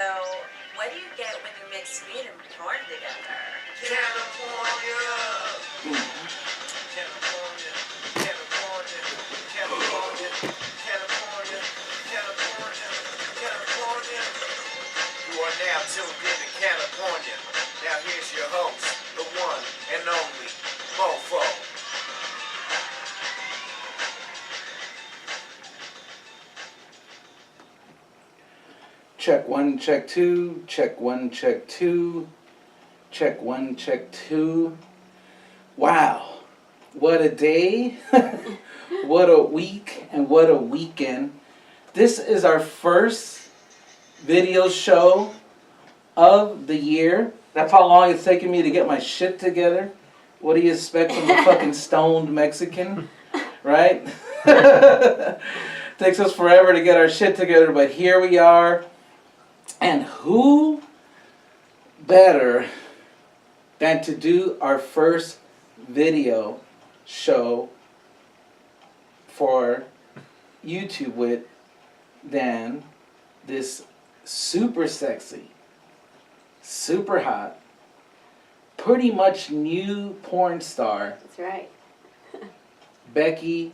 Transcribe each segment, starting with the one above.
So, what do you get when you mix weed and porn together? CannaPornia! CannaPornia, CannaPornia, CannaPornia, CannaPornia, CannaPornia, CannaPornia. You are now tuned in to CannaPornia. Now here's your host, the one and only Mofo. Check one, check two, check one, check two, check one, check two. Wow, what a day, what a week, and what a weekend. This is our first video show of the year. That's how long it's taken me to get my shit together. What do you expect from a fucking stoned Mexican, right? Takes us forever to get our shit together, but here we are. And who better than to do our first video show for YouTube with than this super sexy, super hot, pretty much new porn star. That's right. Becky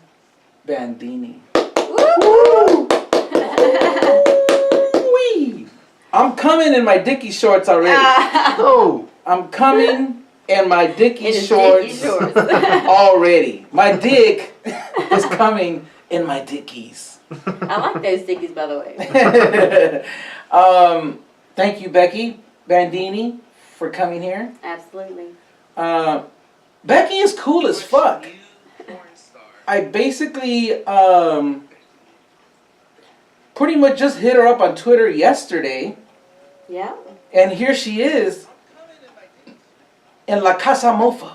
Bandini. Woo! I'm coming in my Dickie shorts already. Oh, I'm coming in my Dickie shorts already. My dick is coming in my Dickies. I like those Dickies, by the way. Thank you, Becky Bandini, for coming here. Absolutely. Becky is cool as fuck. I basically pretty much just hit her up on Twitter yesterday. Yeah. And here she is in La Casa Mofo.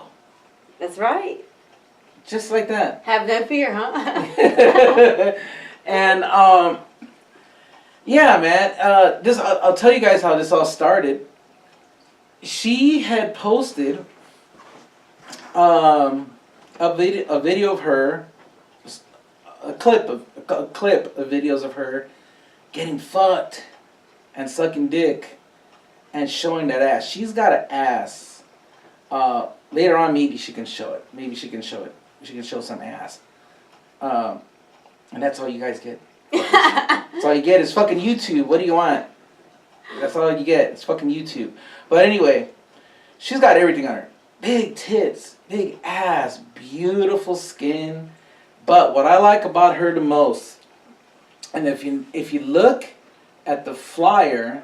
That's right. Just like that. Have no fear, huh? And yeah, man. I'll tell you guys how this all started. She had posted a video of her, a clip of videos of her getting fucked and sucking dick and showing that ass. She's got an ass. Later on, maybe she can show it. Maybe she can show it. She can show some ass. And that's all you guys get. That's all you get is fucking YouTube. What do you want? That's all you get. It's fucking YouTube. But anyway, she's got everything on her. Big tits, big ass, beautiful skin. But what I like about her the most, and if you look at the flyer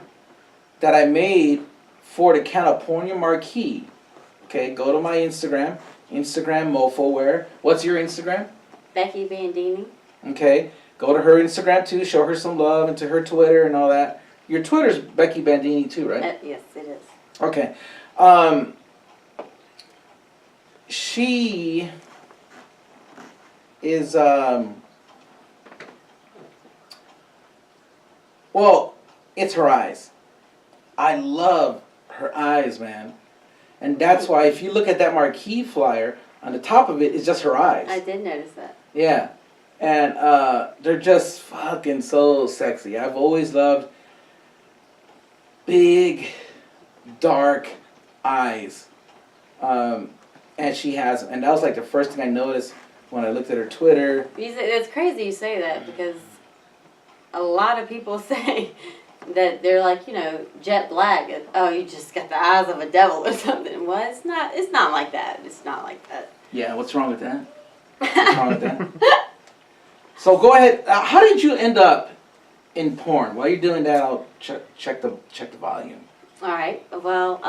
that I made for the CannaPornia marquee, okay, go to my Instagram Mofo. What's your Instagram? Becky Bandini. Okay, go to her Instagram too. Show her some love, and to her Twitter and all that. Your Twitter's Becky Bandini too, right? Yes, it is. Okay. She is well, it's her eyes. I love her eyes, man. And that's why if you look at that marquee flyer, on the top of it is just her eyes. I did notice that. Yeah. And they're just fucking so sexy. I've always loved big, dark eyes. And she has, and that was like the first thing I noticed when I looked at her Twitter. It's crazy you say that because a lot of people say that they're like, jet black. Oh, you just got the eyes of a devil or something. Well, it's not like that. It's not like that. Yeah, what's wrong with that? What's wrong with that? So go ahead. How did you end up in porn? While you're doing that, I'll check the volume. All right. Well,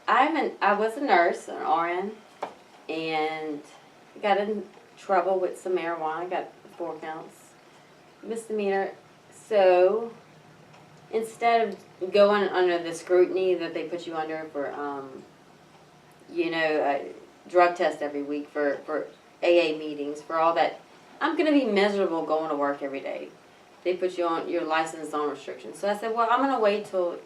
I was a nurse, an RN, and got in trouble with some marijuana. Got 4 counts, misdemeanor. So instead of going under the scrutiny that they put you under for, a drug test every week for AA meetings, for all that, I'm going to be miserable going to work every day. They put you on your license on restrictions. So I said, well, I'm going to wait till,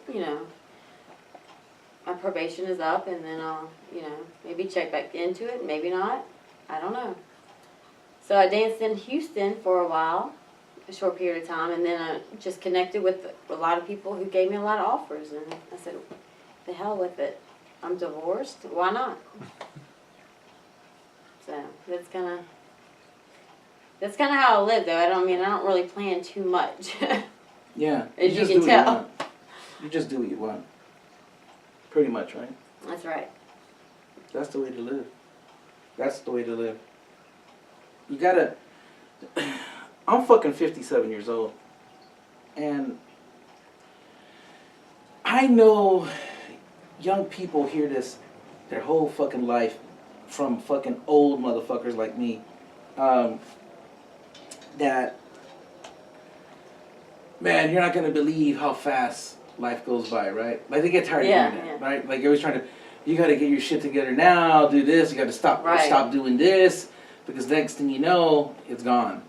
my probation is up, and then I'll, maybe check back into it, maybe not. I don't know. So I danced in Houston for a while, a short period of time, and then I just connected with a lot of people who gave me a lot of offers, and I said, the hell with it. I'm divorced. Why not? So that's kind of how I live, though. I don't really plan too much. Yeah. As you just can do tell. what you want. You just do what you want. Pretty much, right? That's right. That's the way to live. That's the way to live. You gotta... I'm fucking 57 years old. And I know young people hear this their whole fucking life from fucking old motherfuckers like me. That, man, you're not gonna believe how fast life goes by, right? Like, they get tired of hearing that, right? Like, you're always trying to, you gotta get your shit together now, do this, you gotta stop doing this, because next thing you know, it's gone.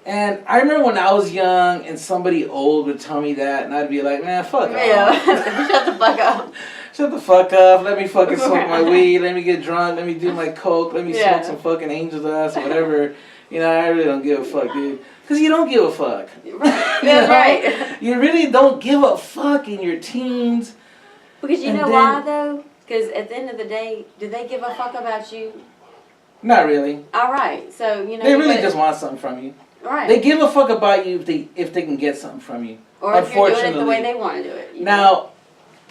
And I remember when I was young and somebody old would tell me that, and I'd be like, man, fuck off. Shut the fuck up. Shut the fuck up, let me fucking smoke my weed, let me get drunk, let me do my coke, let me smoke some fucking angel dust, whatever. You know, I really don't give a fuck, dude. Because you don't give a fuck. Right. That's right. You really don't give a fuck in your teens. Because you know why, though? Because at the end of the day, do they give a fuck about you? Not really. All right. So, you know. They really just want something from you. Right. They give a fuck about you if they can get something from you. Or if you're doing it the way they want to do it. Now,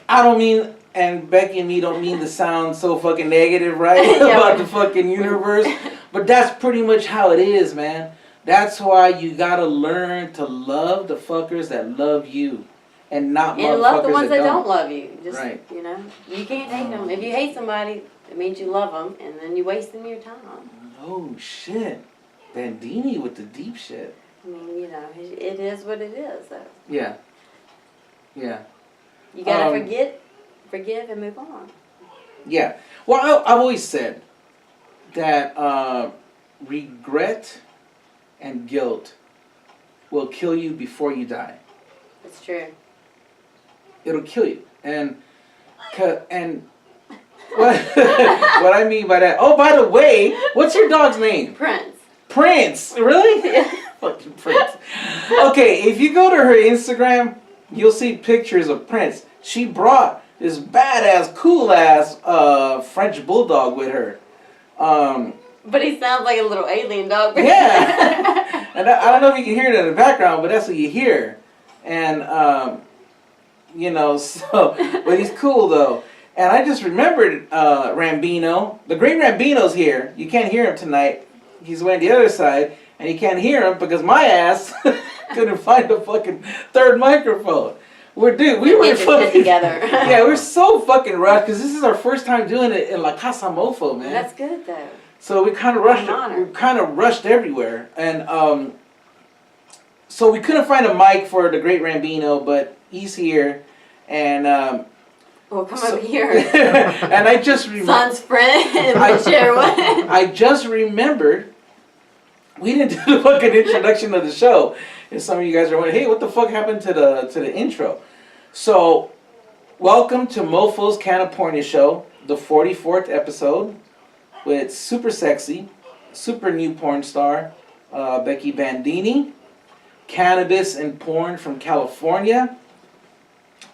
I don't mean, and Becky and me don't mean to sound so fucking negative, right? About the fucking universe. But that's pretty much how it is, man. That's why you gotta learn to love the fuckers that love you. And not motherfuckers and love the ones that don't love you. Just, right. You know, you can't hate them. If you hate somebody, it means you love them, and then you waste them your time. Oh, shit. Bandini with the deep shit. I mean, you know, it is what it is, though. Yeah. Yeah. You gotta forgive, and move on. Yeah. Well, I've always said that regret and guilt will kill you before you die. It's true. It'll kill you. And what what I mean by that, oh, by the way, what's your dog's name? Prince. Prince? Really? Yeah. Fucking Prince. Okay, if you go to her Instagram, you'll see pictures of Prince. She brought this badass, cool-ass French bulldog with her. But he sounds like a little alien dog. Yeah. And I don't know if you can hear it in the background, but that's what you hear. And, you know, so, but he's cool, though. And I just remembered Rambino. The great Rambino's here. You can't hear him tonight. He's way on the other side, and you can't hear him because my ass couldn't find a fucking third microphone. We were fucking together. Yeah, we're so fucking rushed because this is our first time doing it in La Casa Mofo, man. That's good, though. So we kind of rushed. We kind of rushed everywhere, and so we couldn't find a mic for the great Rambino, but he's here, and well, come over here. and I just remembered. Son's friend, and share one. I just remembered we didn't do the fucking introduction of the show, and some of you guys are wondering, hey, what the fuck happened to the intro? So, welcome to Mofo's CannaPornia show, the 44th episode, with super sexy, super new porn star, Becky Bandini, Cannabis and Porn from California,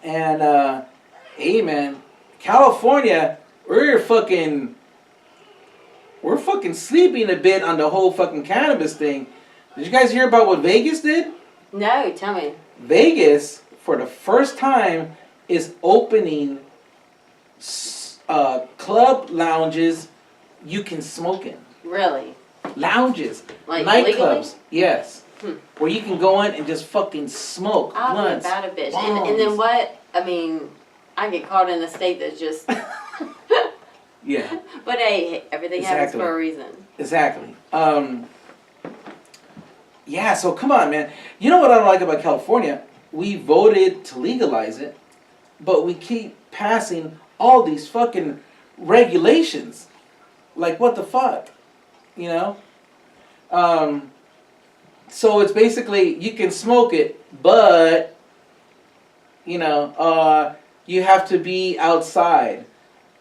and hey man, California, we're fucking sleeping a bit on the whole fucking cannabis thing. Did you guys hear about what Vegas did? No, tell me. Vegas, for the first time, is opening club lounges you can smoke in. Really? Lounges. Like nightclubs. Legally? Yes. Where you can go in and just fucking smoke. I'll be about a bitch. And then what? I mean, I get caught in a state that's just... Yeah. But hey, everything happens for a reason. Exactly. Yeah, so come on, man. You know what I don't like about California? We voted to legalize it, but we keep passing all these fucking regulations. Like, what the fuck? You know? So it's basically, you can smoke it, but, you know, you have to be outside.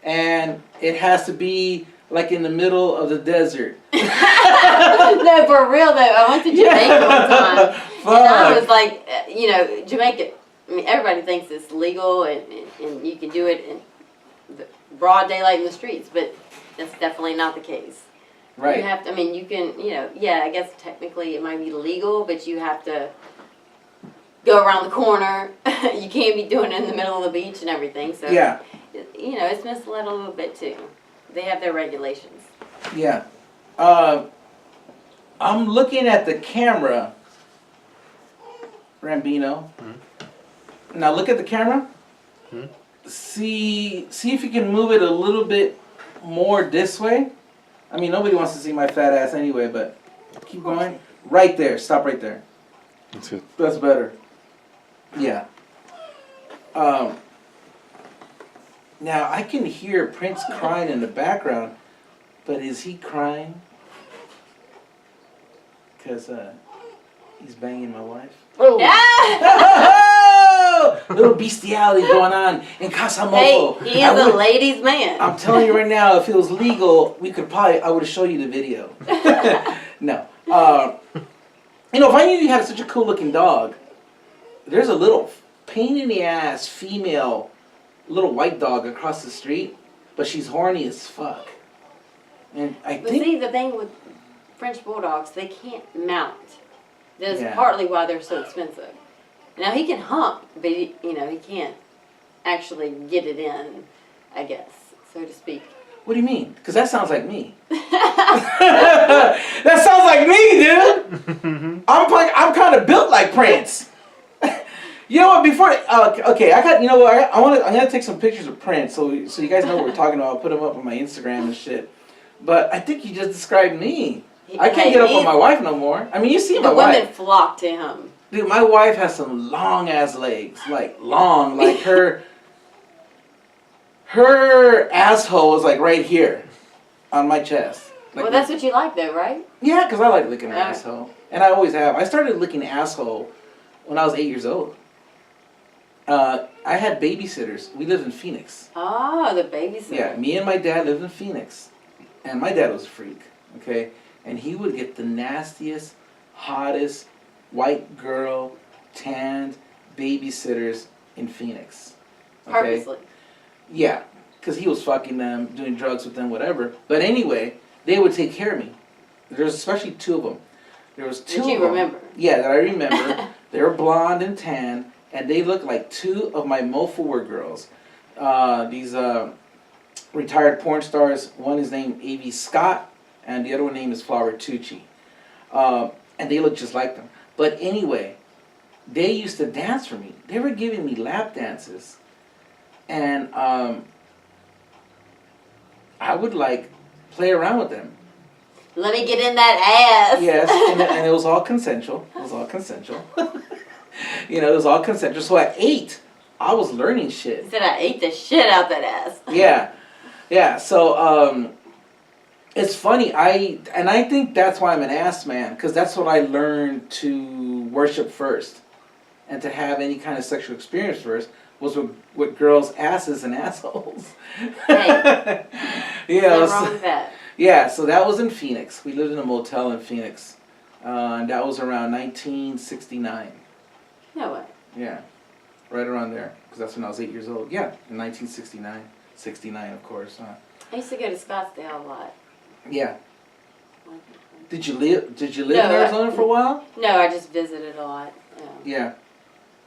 And it has to be like in the middle of the desert. No, for real though. I went to Jamaica one time. I was fuck? like, Jamaica. I mean, everybody thinks it's legal and you can do it in the broad daylight in the streets, but that's definitely not the case. Right. You have to. I mean, you can. Yeah. I guess technically it might be legal, but you have to go around the corner. You can't be doing it in the middle of the beach and everything. So Yeah. It's misled a little bit too. They have their regulations. Yeah. I'm looking at the camera, Rambino. Now look at the camera. See if you can move it a little bit more this way. I mean, nobody wants to see my fat ass anyway, but keep going. Right there. Stop right there. That's good. That's better. Yeah. Now I can hear Prince crying in the background, but is he crying? Because he's banging my wife. Oh. Little bestiality going on in Casa Mofo. Hey, he is a ladies' man. I'm telling you right now, if it was legal, I would have showed you the video. No. If I knew you had such a cool looking dog, there's a little pain in the ass female little white dog across the street, but she's horny as fuck. And I But think see, the thing with French Bulldogs, they can't mount. That's Yeah. partly why they're so expensive. Now, he can hump, but he can't actually get it in, I guess, so to speak. What do you mean? Because that sounds like me. That sounds like me, dude. I'm kind of built like Prince. You know what? Before okay, I got I'm gonna take some pictures of Prince so you guys know what we're talking about. I'll put them up on my Instagram and shit. But I think you just described me. I can't get up on my wife no more. I mean, you see my The wife. women flock to him. Dude, my wife has some long ass legs, like long, like her asshole is like right here on my chest. Like, Well, that's what you like, though, right? yeah, because I like licking her Yeah. asshole, and I always have. I started licking asshole when I was 8 years old. I had babysitters. We lived in Phoenix. Oh, the babysitter. Yeah, me and my dad lived in Phoenix, and my dad was a freak. Okay, and he would get the nastiest, hottest white girl, tanned babysitters in Phoenix. Okay? Purposely. Yeah, because he was fucking them, doing drugs with them, whatever. But anyway, they would take care of me. There's especially two of them. There was two That you of them. remember. Yeah, that I remember. They were blonde and tan, and they looked like two of my Mofo girls. These retired porn stars. One is named A.V. Scott, and the other one name is Flower Tucci. And they look just like them. But anyway, they used to dance for me. They were giving me lap dances. And I would like play around with them. Let me get in that ass. Yes, and it was all consensual. It was all consensual. It was all consensual. So at 8, I was learning shit. He said I ate the shit out that ass. Yeah. So it's funny. I think that's why I'm an ass man, because that's what I learned to worship first, and to have any kind of sexual experience first was with girls' asses and assholes. Hey, nothing wrong with that. Yeah, so that was in Phoenix. We lived in a motel in Phoenix, and that was around 1969. No way. Yeah, right around there, because that's when I was 8 years old. Yeah, in 1969. 69, of course. I used to go to Scottsdale a lot. Yeah. Did you live No, in Arizona for a while? No, I just visited a lot. Yeah.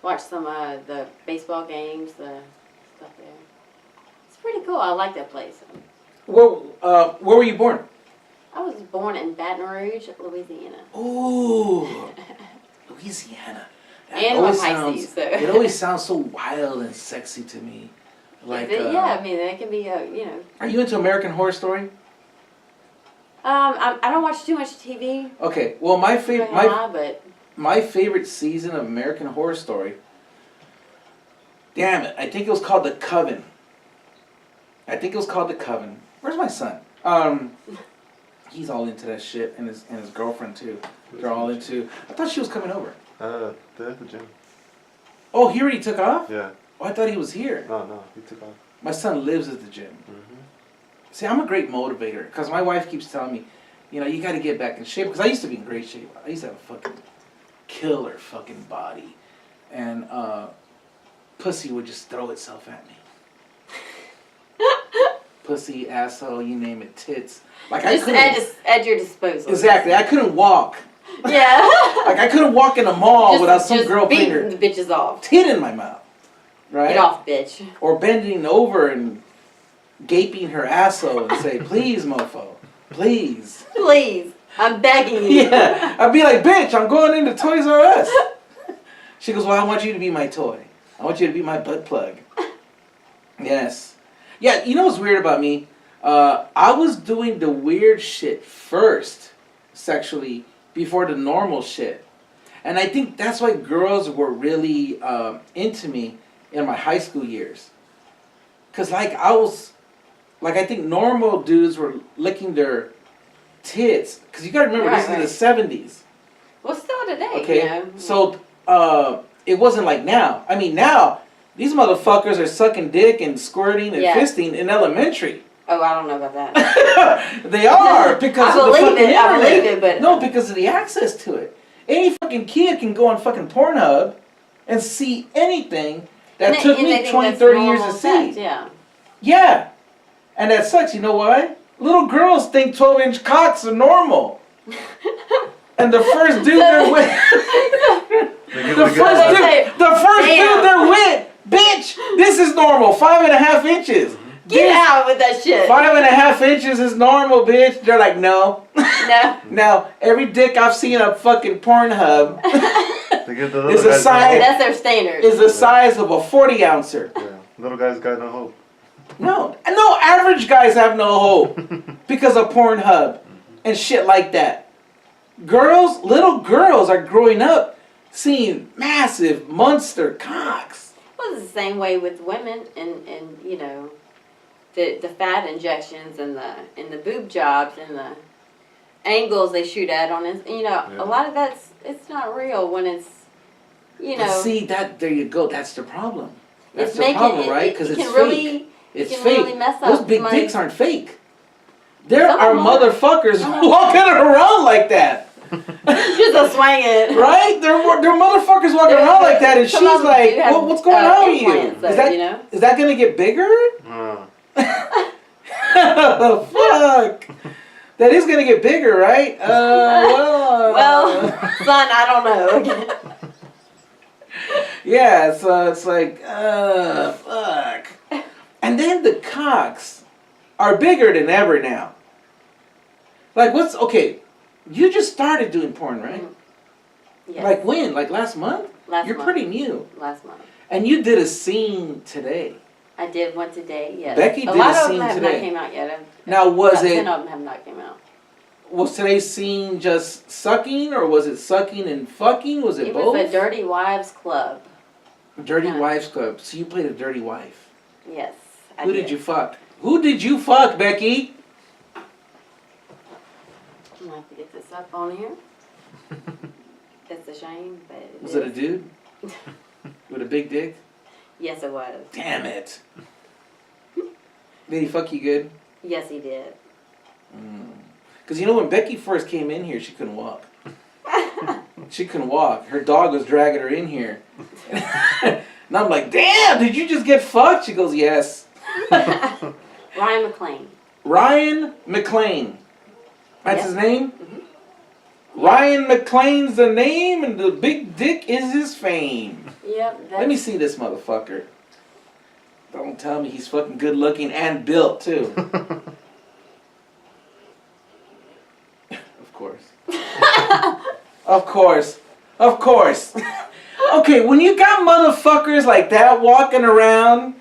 Watched some the baseball games, the stuff there. It's pretty cool. I like that place. Where were you born? I was born in Baton Rouge, Louisiana. Ooh, Louisiana. That And always my sounds- Pisces, so. It always sounds so wild and sexy to me. Like, Yeah, I mean, they can be, Are you into American Horror Story? I don't watch too much TV. Okay, well, my favorite, but my favorite season of American Horror Story. Damn it! I think it was called The Coven. Where's my son? He's all into that shit, and his girlfriend too. They're all into. I thought she was coming over. They're at the gym. Oh, he already took off? Yeah. Oh, I thought he was here. No, he took off. My son lives at the gym. Mm-hmm. See, I'm a great motivator, because my wife keeps telling me, you got to get back in shape, because I used to be in great shape. I used to have a fucking killer fucking body. And pussy would just throw itself at me. Pussy, asshole, you name it, tits. Like I couldn't, at your disposal. exactly. I couldn't walk. Yeah. Like I couldn't walk in a mall without some girl putting beating her the bitches off. tit in my mouth, right? Get off, bitch. Or bending over and gaping her asshole and say, "Please, mofo, please." Please, I'm begging you. Yeah, I'd be like, "Bitch, I'm going into Toys R Us." She goes, "Well, I want you to be my toy. I want you to be my butt plug." Yes. Yeah, you know what's weird about me? I was doing the weird shit first, sexually, before the normal shit. And I think that's why girls were really into me in my high school years. Because, like, I think normal dudes were licking their tits. Because you got to remember, this is the 70s. Well, still today, Okay, you know. so it wasn't like now. I mean, now, these motherfuckers are sucking dick and squirting and fisting in elementary. Oh, I don't know about that. They are, because of the fucking internet. I believe it, but... No, because of the access to it. Any fucking kid can go on fucking Pornhub and see anything that took me 20, 30 years to see. Yeah. Yeah. And that sucks. You know why? Little girls think 12-inch cocks are normal. And the first dude they're with... the first dude they're with, bitch, this is normal, 5.5 inches. Get out with that shit. 5.5 inches is normal, bitch. They're like, no. No. Now, every dick I've seen on fucking Pornhub is a size. That's their standard. Is the size of a 40-ouncer. Yeah, little guys got no hope. No, average guys have no hope because of Pornhub and shit like that. Little girls are growing up seeing massive monster cocks. Well, it's the same way with women, and you know, the fat injections and the boob jobs and the angles they shoot at on it. You know, a lot of it's not real when it's, you know. But see, there you go. That's the problem. That's It's the making problem, right? Because it's can fake. really, It's can fake. really mess up Those big my- dicks aren't fake. There Some are of them are. motherfuckers walking around like that. Just a swing it. Right? There are motherfuckers walking around like that, and she's Some of them like, do have, what's going on with you? implants, though, you know? Is that going to get bigger? Fuck. That is going to get bigger, right? Well, son, I don't know. Yeah, so it's like, fuck. And then the cocks are bigger than ever now. Like, okay, you just started doing porn, right? Yes. Like when? Like last month? Last You're month. pretty new. Last month. And you did a scene today. I did one today, yes. Becky did a lot a of scene them have today. not came out yet. Now, was About it... 10 of them have not came out. Was today's scene just sucking, or was it sucking and fucking? Was it both? It was a Dirty Wives Club. Dirty Yeah. Wives Club. So you played a dirty wife. Yes, I Who did you fuck? Who did you fuck, Becky? I'm going to have to get this up on here. It's a shame, but Was it a dude? With a big dick? Yes, it was. Damn it. Did he fuck you good? Yes, he did. Because you know when Becky first came in here, she couldn't walk. She couldn't walk. Her dog was dragging her in here. And I'm like, damn, did you just get fucked? She goes, yes. Ryan McClain. Ryan McClain. That's his name? Mm-hmm. Ryan McClain's the name, and the big dick is his fame. Yep. Let me see this motherfucker. Don't tell me he's fucking good looking and built, too. Of course. Of course. Of course. Okay, when you got motherfuckers like that walking around,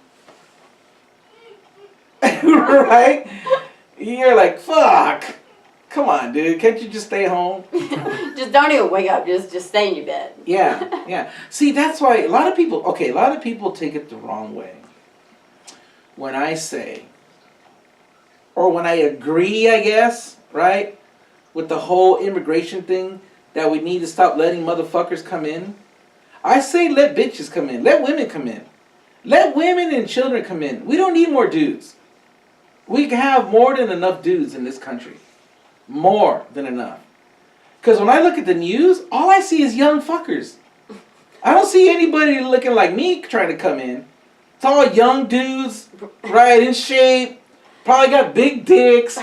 right? You're like, fuck. Come on, dude. Can't you just stay home? Just don't even wake up. Just stay in your bed. Yeah. See, that's why a lot of people take it the wrong way. When I say, or when I agree, I guess, right, with the whole immigration thing, that we need to stop letting motherfuckers come in. I say let bitches come in. Let women come in. Let women and children come in. We don't need more dudes. We have more than enough dudes in this country. More than enough. Because when I look at the news, all I see is young fuckers. I don't see anybody looking like me trying to come in. It's all young dudes, right, in shape, probably got big dicks.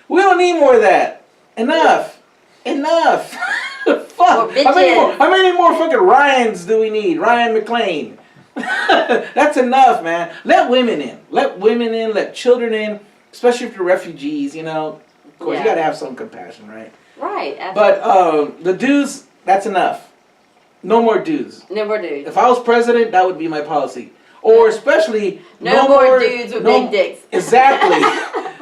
We don't need more of that. Enough. Fuck. How many more fucking Ryans do we need? Ryan McClain. That's enough, man. Let women in. Let children in, especially if you're refugees, you know. Of course, you gotta have some compassion, right? Right, absolutely. But the dudes, that's enough. No more dudes. No more dudes. If I was president, that would be my policy. Or especially no more dudes with big dicks. Exactly.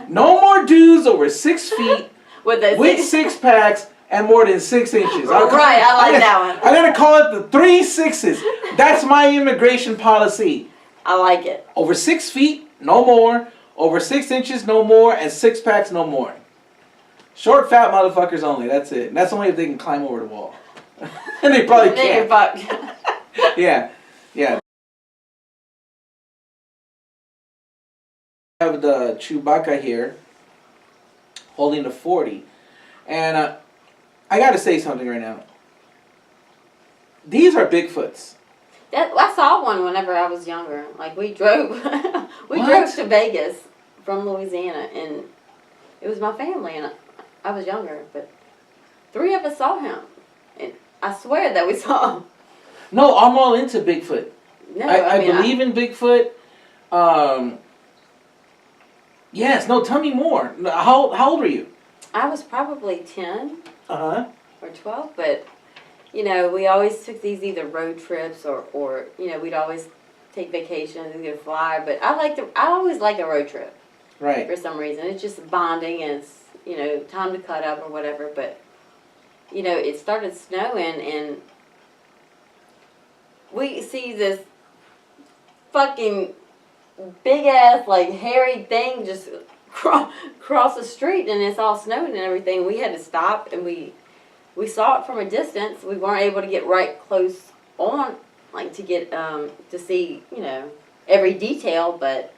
No more dudes over 6 feet with six packs and more than 6 inches. I like that one. I'm gonna call it the 3 6s. That's my immigration policy. I like it. Over 6 feet, no more. Over 6 inches, no more. And 6 packs, no more. Short, fat motherfuckers only. That's it. And that's only if they can climb over the wall. And they probably can't. Yeah. I have the Chewbacca here, holding the 40, and I got to say something right now. These are Bigfoots. I saw one whenever I was younger. Like we drove to Vegas from Louisiana, and it was my family, and I was younger, but 3 of us saw him, and I swear that we saw him. No, I'm all into Bigfoot. No, I believe in Bigfoot. Yes, no, tell me more. How old were you? I was probably 10 Uh-huh. or 12, but, you know, we always took these either road trips or you know, we'd always take vacations and go fly, but I always like a road trip. Right. For some reason. It's just bonding and it's, you know, time to cut up or whatever, but, you know, it started snowing and we see this fucking big ass, like, hairy thing just cross the street, and it's all snowing and everything. We had to stop, and we saw it from a distance. We weren't able to get right close on, like, to get to see, you know, every detail, but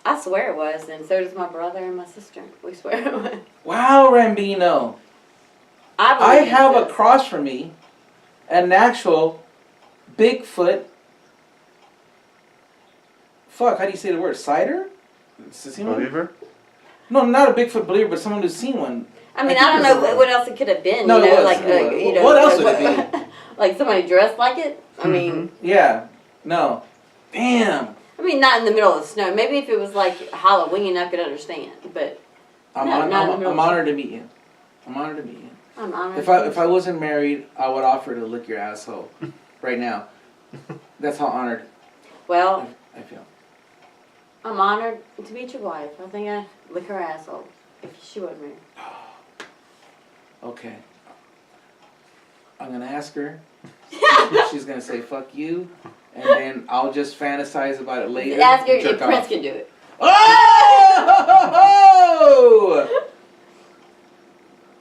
I swear it was, and so does my brother and my sister. We swear it was. Wow, Rambino. I have across from me an actual Bigfoot. Fuck, how do you say the word? Cider? Believer? No, not a Bigfoot believer, but someone who's seen one. I mean, I don't know what else it could have been. No, you know, it was, like it you know, what else would it be? Like somebody dressed like it. I mean, yeah, no, damn. I mean, not in the middle of the snow. Maybe if it was like Halloween, I could understand. But I'm honored to meet you. I'm honored to meet you. I'm honored. If I wasn't married, I would offer to lick your asshole right now. That's how honored. Well, I feel. I'm honored to meet your wife. I think I'd lick her asshole if she wasn't married. Okay. I'm gonna ask her. She's gonna say "fuck you," and then I'll just fantasize about it later. Ask her if Prince can do it. Oh!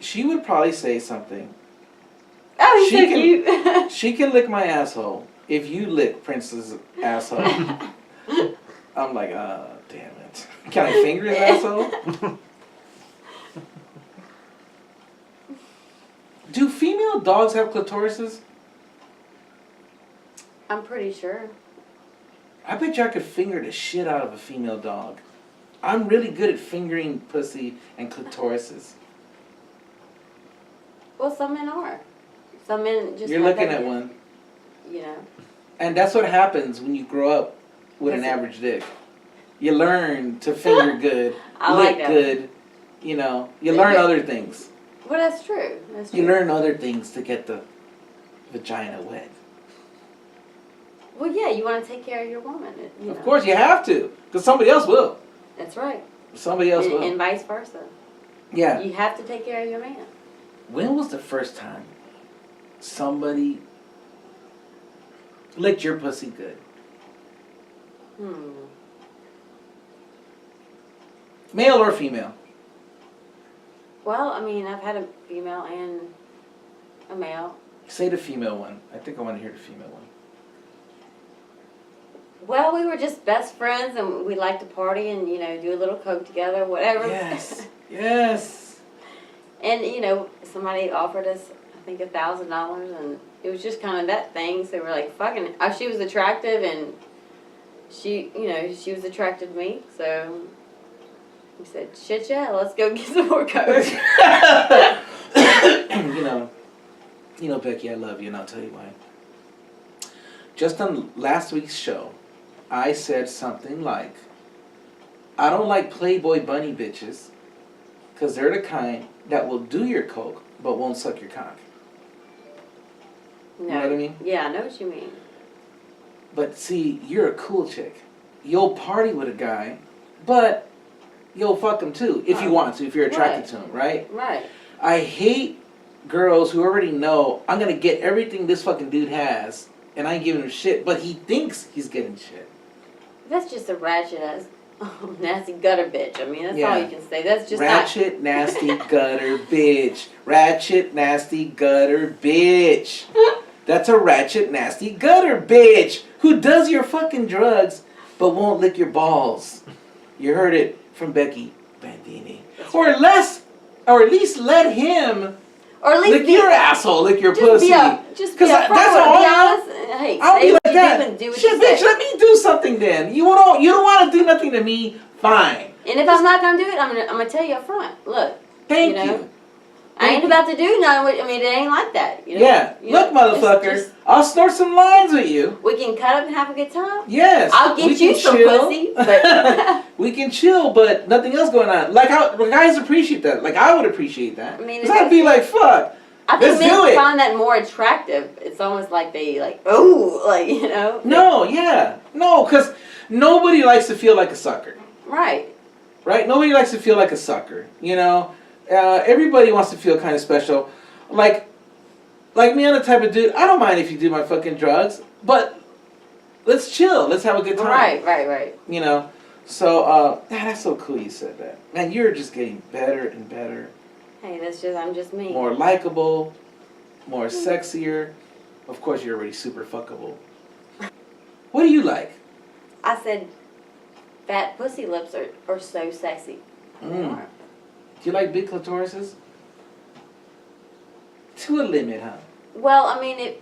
She would probably say something. Oh, he's so cute. She can lick my asshole if you lick Prince's asshole. I'm like, oh, damn it. Can I finger his asshole? Do female dogs have clitorises? I'm pretty sure. I bet you I could finger the shit out of a female dog. I'm really good at fingering pussy and clitorises. Well, some men are. Some men just. You're looking at one. You know. And that's what happens when you grow up with an average dick. You learn to finger good, lick good, you know. You learn other things. Well, that's true. That's true. You learn other things to get the vagina wet. Well, yeah, you want to take care of your woman. You know. Of course, you have to, because somebody else will. That's right. Somebody else will. And vice versa. Yeah. You have to take care of your man. When was the first time somebody licked your pussy good? Male or female? Well, I mean, I've had a female and a male. Say the female one. I think I want to hear the female one. Well, we were just best friends, and we liked to party and, you know, do a little coke together, whatever. Yes. Yes. And, you know, somebody offered us, I think, $1,000, and it was just kind of that thing. So we're like, fucking, she was attractive, and she, you know, she was attracted to me. So we said, shit, yeah, let's go get some more coke. You know, Becky, I love you, and I'll tell you why. Just on last week's show, I said something like, I don't like Playboy bunny bitches, because they're the kind that will do your coke, but won't suck your cock. No. You know what I mean? Yeah, I know what you mean. But see, you're a cool chick. You'll party with a guy, but you'll fuck him too, if you want to, if you're attracted to him, right? Right. I hate girls who already know, I'm going to get everything this fucking dude has, and I ain't giving him shit, but he thinks he's getting shit. That's just a ratchet ass, nasty gutter bitch. I mean, that's Yeah. all you can say. That's just Ratchet, nasty, gutter, bitch. Ratchet, nasty, gutter, bitch. That's a ratchet, nasty, gutter, bitch. Who does your fucking drugs, but won't lick your balls. You heard it from Becky Bandini. Or at least let him or at least lick your asshole, lick your just pussy. Just be that's upfront, all be I honest. Hey, I'll say be what like you that. do and do what Shit, you bitch, say. let me do something then. You don't want to do nothing to me, fine. And if I'm not gonna do it, I'm gonna tell you up front. Look, Thank you know, you. I ain't about to do nothing. I mean, it ain't like that. You know? Yeah, look, motherfucker, I'll snort some lines with you. We can cut up and have a good time. Yes. I'll get we you can some chill. pussy, but We can chill, but nothing else going on. Like, how guys appreciate that. Like, I would appreciate that. I mean, Because I'd be like, fuck. I think Let's do men it. find that more attractive. It's almost like they like, oh, like, you know. No, yeah. No, because nobody likes to feel like a sucker. Right. Right? Nobody likes to feel like a sucker. You know? Everybody wants to feel kind of special. Like me, I'm the type of dude, I don't mind if you do my fucking drugs, but let's chill. Let's have a good time. Right. You know? So, that's so cool you said that. Man, you're just getting better and better. Hey, I'm just me. More likable, more sexier. Of course, you're already super fuckable. What do you like? I said, fat pussy lips are so sexy. Mm. Do you like big clitorises? To a limit, huh? Well, I mean,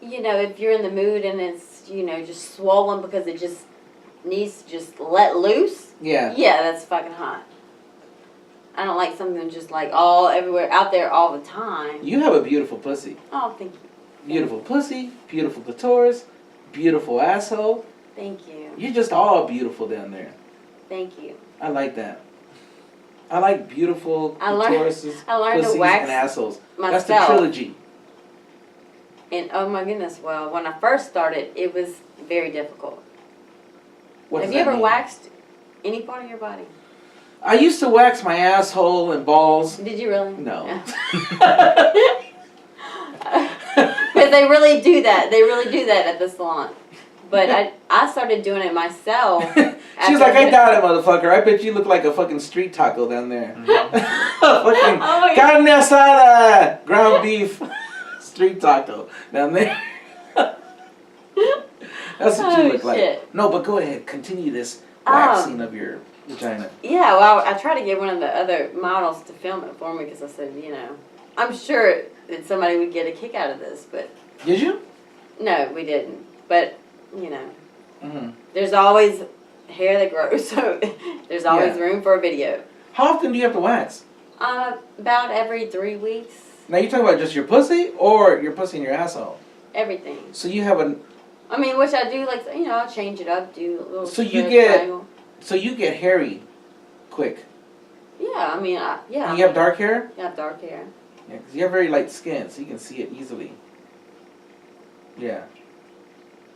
you know, if you're in the mood and it's, you know, just swollen because it just needs to just let loose. Yeah. Yeah, that's fucking hot. I don't like something just like all everywhere out there all the time. You have a beautiful pussy. Oh, thank you. Beautiful pussy, beautiful clitoris, beautiful asshole. Thank you. You're just all beautiful down there. Thank you. I like that. I like beautiful I learned clitorises, to pussies, wax and assholes. myself. That's the trilogy. And oh my goodness, well, when I first started, it was very difficult. What Have does you that ever mean? waxed any part of your body? I used to wax my asshole and balls. Did you really? No. But they really do that. They really do that at the salon. But I started doing it myself. She's like, I got it, motherfucker. I bet you look like a fucking street taco down there. Fucking carne asada, ground beef, street taco down there. That's what you look shit. like. No, but go ahead. Continue this waxing of your vagina. Yeah, well, I tried to get one of the other models to film it for me because I said, you know, I'm sure that somebody would get a kick out of this, but... Did you? No, we didn't. But, you know, Mm-hmm. there's always hair that grows, so there's always room for a video. How often do you have to wax? About every 3 weeks. Now, you talking about just your pussy or your pussy and your asshole? Everything. So you have a... I mean, which I do, like, you know, I'll change it up, do a little... So you triangle. So you get hairy quick. Yeah, I mean, yeah. And you have dark hair? You have dark hair. Yeah, because you have very light skin, so you can see it easily. Yeah.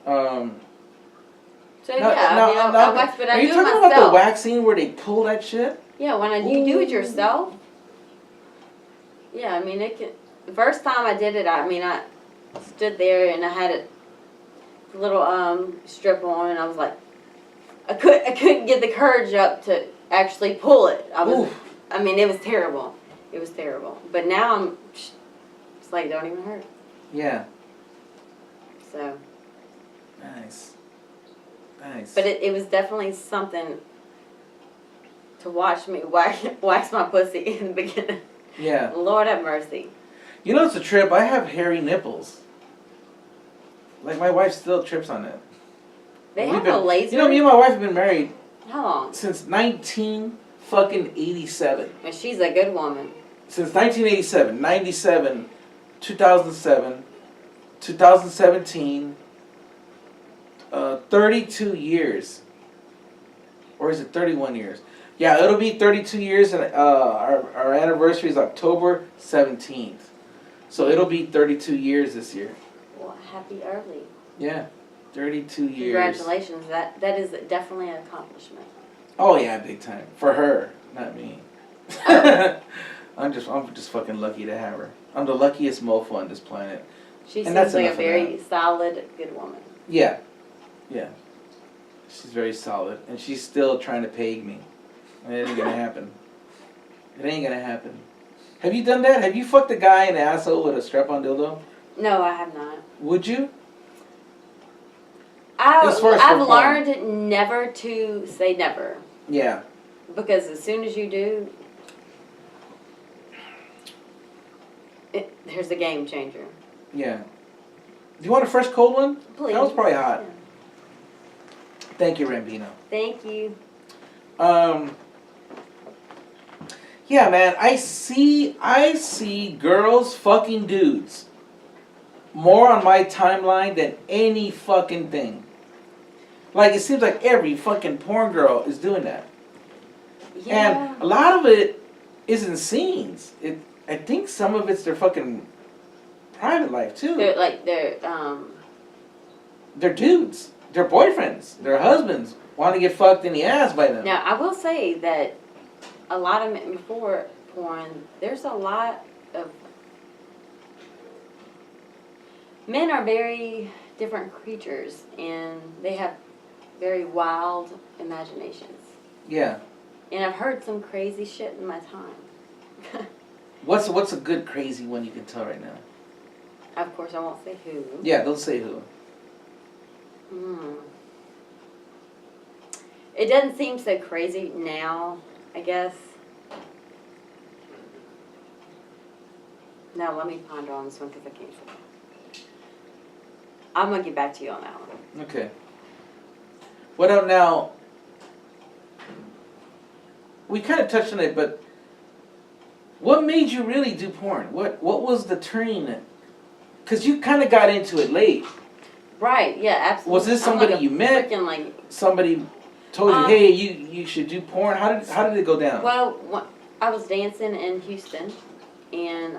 So, I wax, but I are do you it talking myself. about the waxing where they pull that shit? Yeah, when you do it yourself. Yeah, I mean, it can... The first time I did it, I stood there and I had a little strip on, and I was like, I couldn't get the courage up to actually pull it. I mean, it was terrible. It was terrible. But now it's like, it don't even hurt. Yeah. So. Nice. Nice. But it was definitely something to watch me wax my pussy in the beginning. Yeah. Lord have mercy. You know, it's a trip. I have hairy nipples. Like, my wife still trips on it. They We've have been- a laser. You know, me and my wife have been married How long? since 1987. And she's a good woman. Since 1987, 97, 2007, 2017, 32 years. Or is it 31 years? Yeah, it'll be 32 years, and our anniversary is October 17th. So it'll be 32 years this year. Well, happy early. Yeah, 32 years. Congratulations. That is definitely an accomplishment. Oh yeah, big time. For her, not me. I'm just fucking lucky to have her. I'm the luckiest mofo on this planet. She And seems that's like a enough of very solid, good woman. Yeah. Yeah. She's very solid. And she's still trying to peg me. And it ain't gonna happen. It ain't gonna happen. Have you done that? Have you fucked a guy in the asshole with a strap-on dildo? No, I have not. Would you? I've for porn. learned never to say never. Yeah. Because as soon as you do, there's a game changer. Yeah. Do you want a fresh cold one? Please. That was probably hot. Thank you, Rambino. Thank you. Yeah, man, I see girls fucking dudes more on my timeline than any fucking thing. Like, it seems like every fucking porn girl is doing that. Yeah. And a lot of it isn't scenes. I think some of it's their fucking private life, too. They're dudes. They're boyfriends. Their husbands want to get fucked in the ass by them. Now, I will say that a lot of men before porn, there's a lot of men are very different creatures, and they have very wild imaginations. Yeah. And I've heard some crazy shit in my time. What's a good crazy one you can tell right now? Of course, I won't say who. Yeah, don't say who. It doesn't seem so crazy now, I guess. Now, let me ponder on this one because I can't say. I'm going to get back to you on that one. Okay. What up now? We kind of touched on it, but what made you really do porn? What was the turning? Because you kind of got into it late. Right, yeah, absolutely. Was this somebody you met? Somebody told you, hey, you should do porn? How did it go down? Well, I was dancing in Houston, and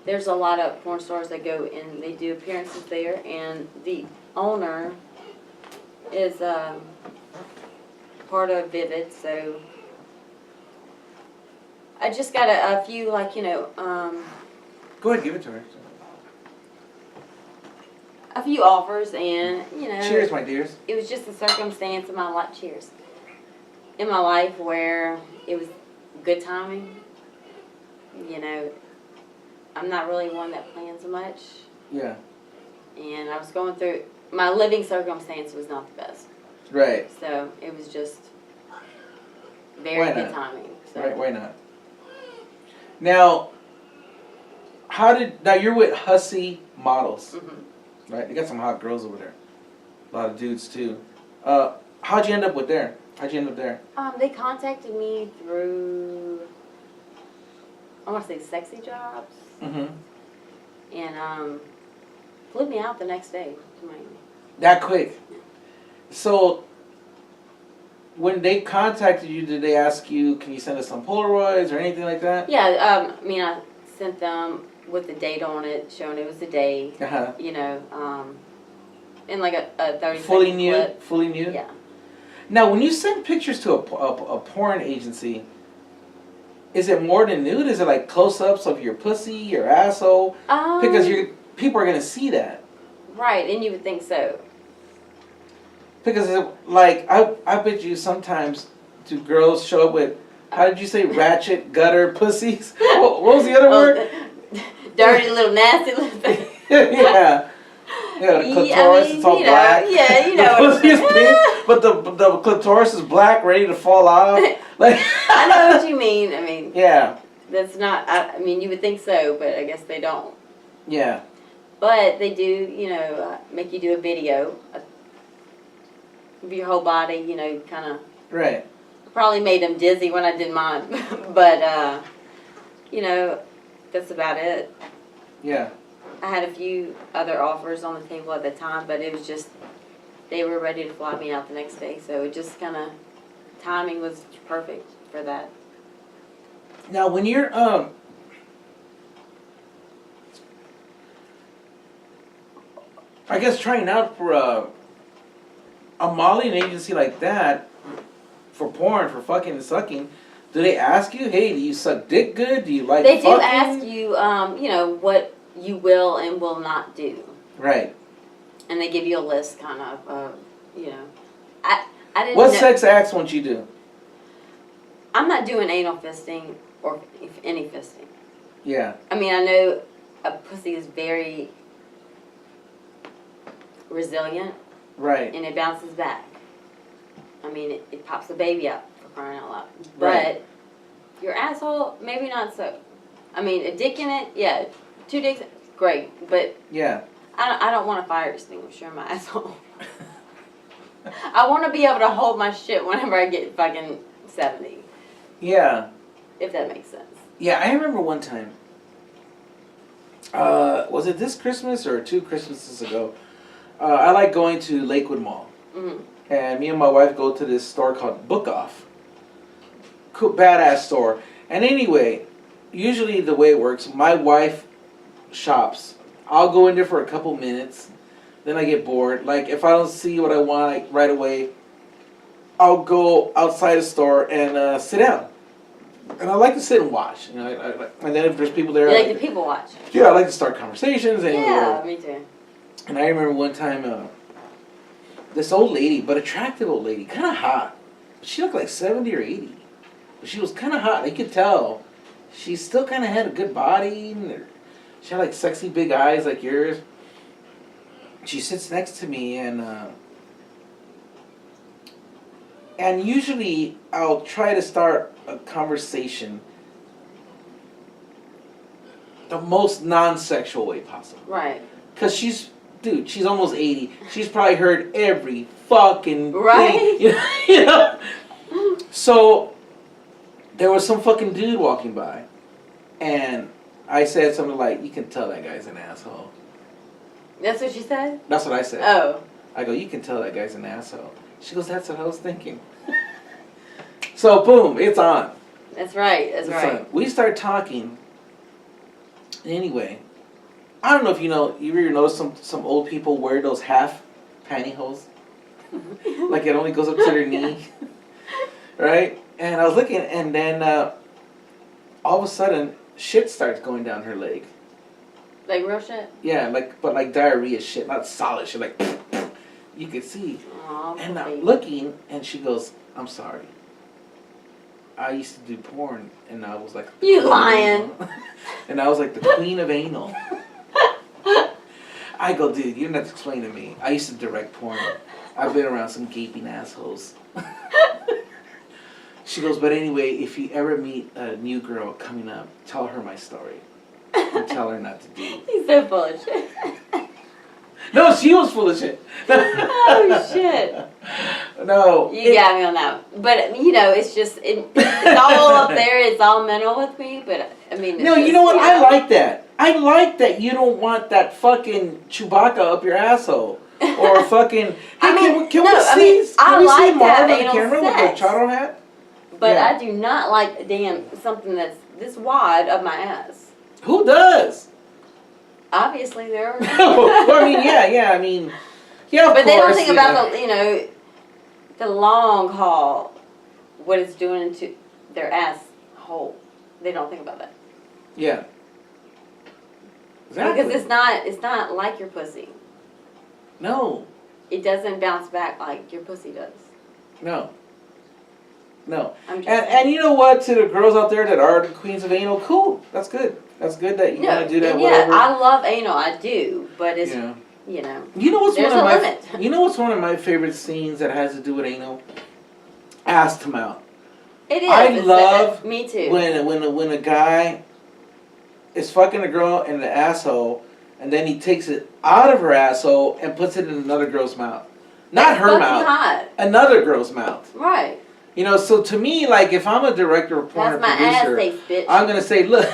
there's a lot of porn stars that go and they do appearances there, and the owner is part of Vivid, so I just got a few, Go ahead, give it to her. a few offers, and Cheers, my dears. it was just a circumstance in my life. Cheers. In my life where it was good timing. I'm not really one that plans much. Yeah. And I was going through, my living circumstance was not the best. Right. So it was just very good timing. So. Right, why not? Now, you're with Hussy Models, right? They got some hot girls over there. A lot of dudes too. How'd you end up there? They contacted me through, I want to say Sexy Jobs. And flew me out the next day to Miami. That quick. So, when they contacted you, did they ask you, can you send us some Polaroids or anything like that? Yeah, I sent them with the date on it, showing it was the day. In like a 30-second Fully nude? clip. Fully nude? Yeah. Now, when you send pictures to a porn agency, is it more than nude? Is it like close-ups of your pussy, your asshole? Because people are going to see that. Right, and you would think so. Because, I bet you sometimes do girls show up with, how did you say, ratchet, gutter, pussies? What was the other word? Dirty little nasty little thing. Yeah. Yeah, the clitoris, it's all black. Yeah, the pussy is pink. but the clitoris is black, ready to fall off. Like I know what you mean. I mean, yeah, that's not. I mean, you would think so, but I guess they don't. yeah, But they do, you know, make you do a video of your whole body. You know, kind of. right. Probably made them dizzy when I did mine, but you know, that's about it. Yeah. I had a few other offers on the table at the time, but it was just they were ready to fly me out the next day, so it just kind of timing was perfect for that. Now, when you're I guess trying out for a modeling agency like that, for porn, for fucking and sucking, do they ask you, hey, do you suck dick good? Do you like They do fucking? ask you, you know, what you will and will not do. Right. And they give you a list, kind of, you know. I didn't What know, sex acts won't you do? I'm not doing anal fisting or any fisting. Yeah. I mean, I know a pussy is very resilient. Right. And it bounces back. I mean, it pops the baby out for crying out loud. But Right. your asshole, maybe not so. I mean, a dick in it, yeah. 2 dicks, great. But Yeah. I don't want a fire extinguisher in my asshole. I want to be able to hold my shit whenever I get fucking 70. Yeah. If that makes sense. Yeah, I remember one time. Was it this Christmas or 2 Christmases ago? I like going to Lakewood Mall. Mm-hmm. And me and my wife go to this store called Book Off. Cool, badass store. And anyway, usually the way it works, my wife shops. I'll go in there for a couple minutes. Then I get bored. Like, if I don't see what I want like, right away, I'll go outside the store and sit down. And I like to sit and watch. You know, and then if there's people there, You I like the people watch. yeah, I like to start conversations. And Yeah, me too. And I remember one time, this old lady, but attractive old lady, kind of hot. She looked like 70 or 80. But she was kind of hot. You could tell. She still kind of had a good body. And she had like sexy big eyes like yours. She sits next to me and usually I'll try to start a conversation the most non-sexual way possible. Right. Because she's almost 80. She's probably heard every fucking Right. thing. You know? So, there was some fucking dude walking by. And I said something like, you can tell that guy's an asshole. That's what you said? That's what I said. Oh. I go, you can tell that guy's an asshole. She goes, that's what I was thinking. So, boom, it's on. That's right. That's It's right. on. We start talking. Anyway, I don't know if you ever notice some old people wear those half pantyhose? Like it only goes up to their knee. Right? And I was looking, and then all of a sudden, shit starts going down her leg. Like real shit? Yeah, but diarrhea shit, not solid shit, like you could see. Aw, And baby. I'm looking, and she goes, I'm sorry. I used to do porn, and I was like... You lying. And I was like the queen of anal. I go, dude, you don't have to explain to me. I used to direct porn. I've been around some gaping assholes. She goes, but anyway, if you ever meet a new girl coming up, tell her my story. And tell her not to do it. He's so full of shit. No, she was full of shit. Oh, shit. No. You got me on that. But, you know, it's just, it's all up there. It's all mental with me. But, I mean, it's No, just, you know what? I like that. I like that you don't want that fucking Chewbacca up your asshole. Or fucking... Hey, I mean, can no, we I see, mean, can I we like see to Marv have on the anal camera sex. with the charo hat? But Yeah. I do not like, something that's this wide of my ass. Who does? Obviously, there are. Well, I mean, yeah, I mean... Yeah, of But they don't course, think you about know. the long haul, what it's doing to their asshole. They don't think about that. Yeah. Exactly. Because it's not like your pussy. No. It doesn't bounce back like your pussy does. No. No. I'm just And you know what? To the girls out there that are the queens of anal, cool. That's good. That's good that you want to do that. and Whatever. yeah, I love anal. I do, but it's Yeah. you know. You know what's There's one of a my limit. You know what's one of my favorite scenes that has to do with anal? Ass to mouth. It is. I love me too. when a guy is fucking a girl in the asshole, and then he takes it out of her asshole and puts it in another girl's mouth. Not That's her fucking mouth. hot. Another girl's mouth. Right. You know, so to me, like, if I'm a director or porn That's my ass producer, taste, bitch. I'm gonna say, look,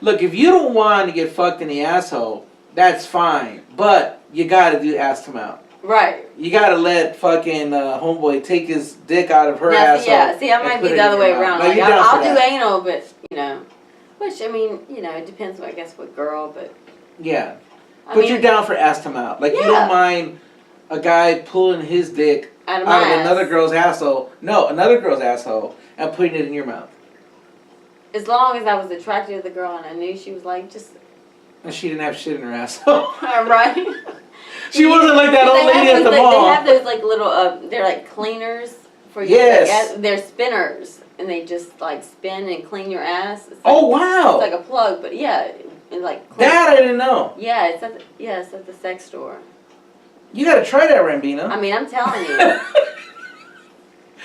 look, if you don't want to get fucked in the asshole, that's fine, but you gotta do ass to mouth. Right. You gotta let fucking homeboy take his dick out of her Now, asshole. see, I might be the other way around. Like, Like, I'll do that. anal, but, you know, which, I mean, you know, it depends, I guess, what girl, but. Yeah. I But mean, you're down for ass to mouth. Like, you Yeah. don't mind a guy pulling his dick out of out my of another ass. girl's asshole. No, another girl's asshole, and putting it in your mouth. As long as I was attracted to the girl and I knew she was like, just. And she didn't have shit in her asshole. Right? She wasn't like that old lady at the mall. They have those, like, little, they're like cleaners for you. Yes. Like, they're spinners. And they just, like, spin and clean your ass. It's like, Oh, wow. It's like a plug, but yeah. And, like, clean. That I didn't know. Yeah, it's at the sex store. You gotta try that, Rambina. I mean, I'm telling you.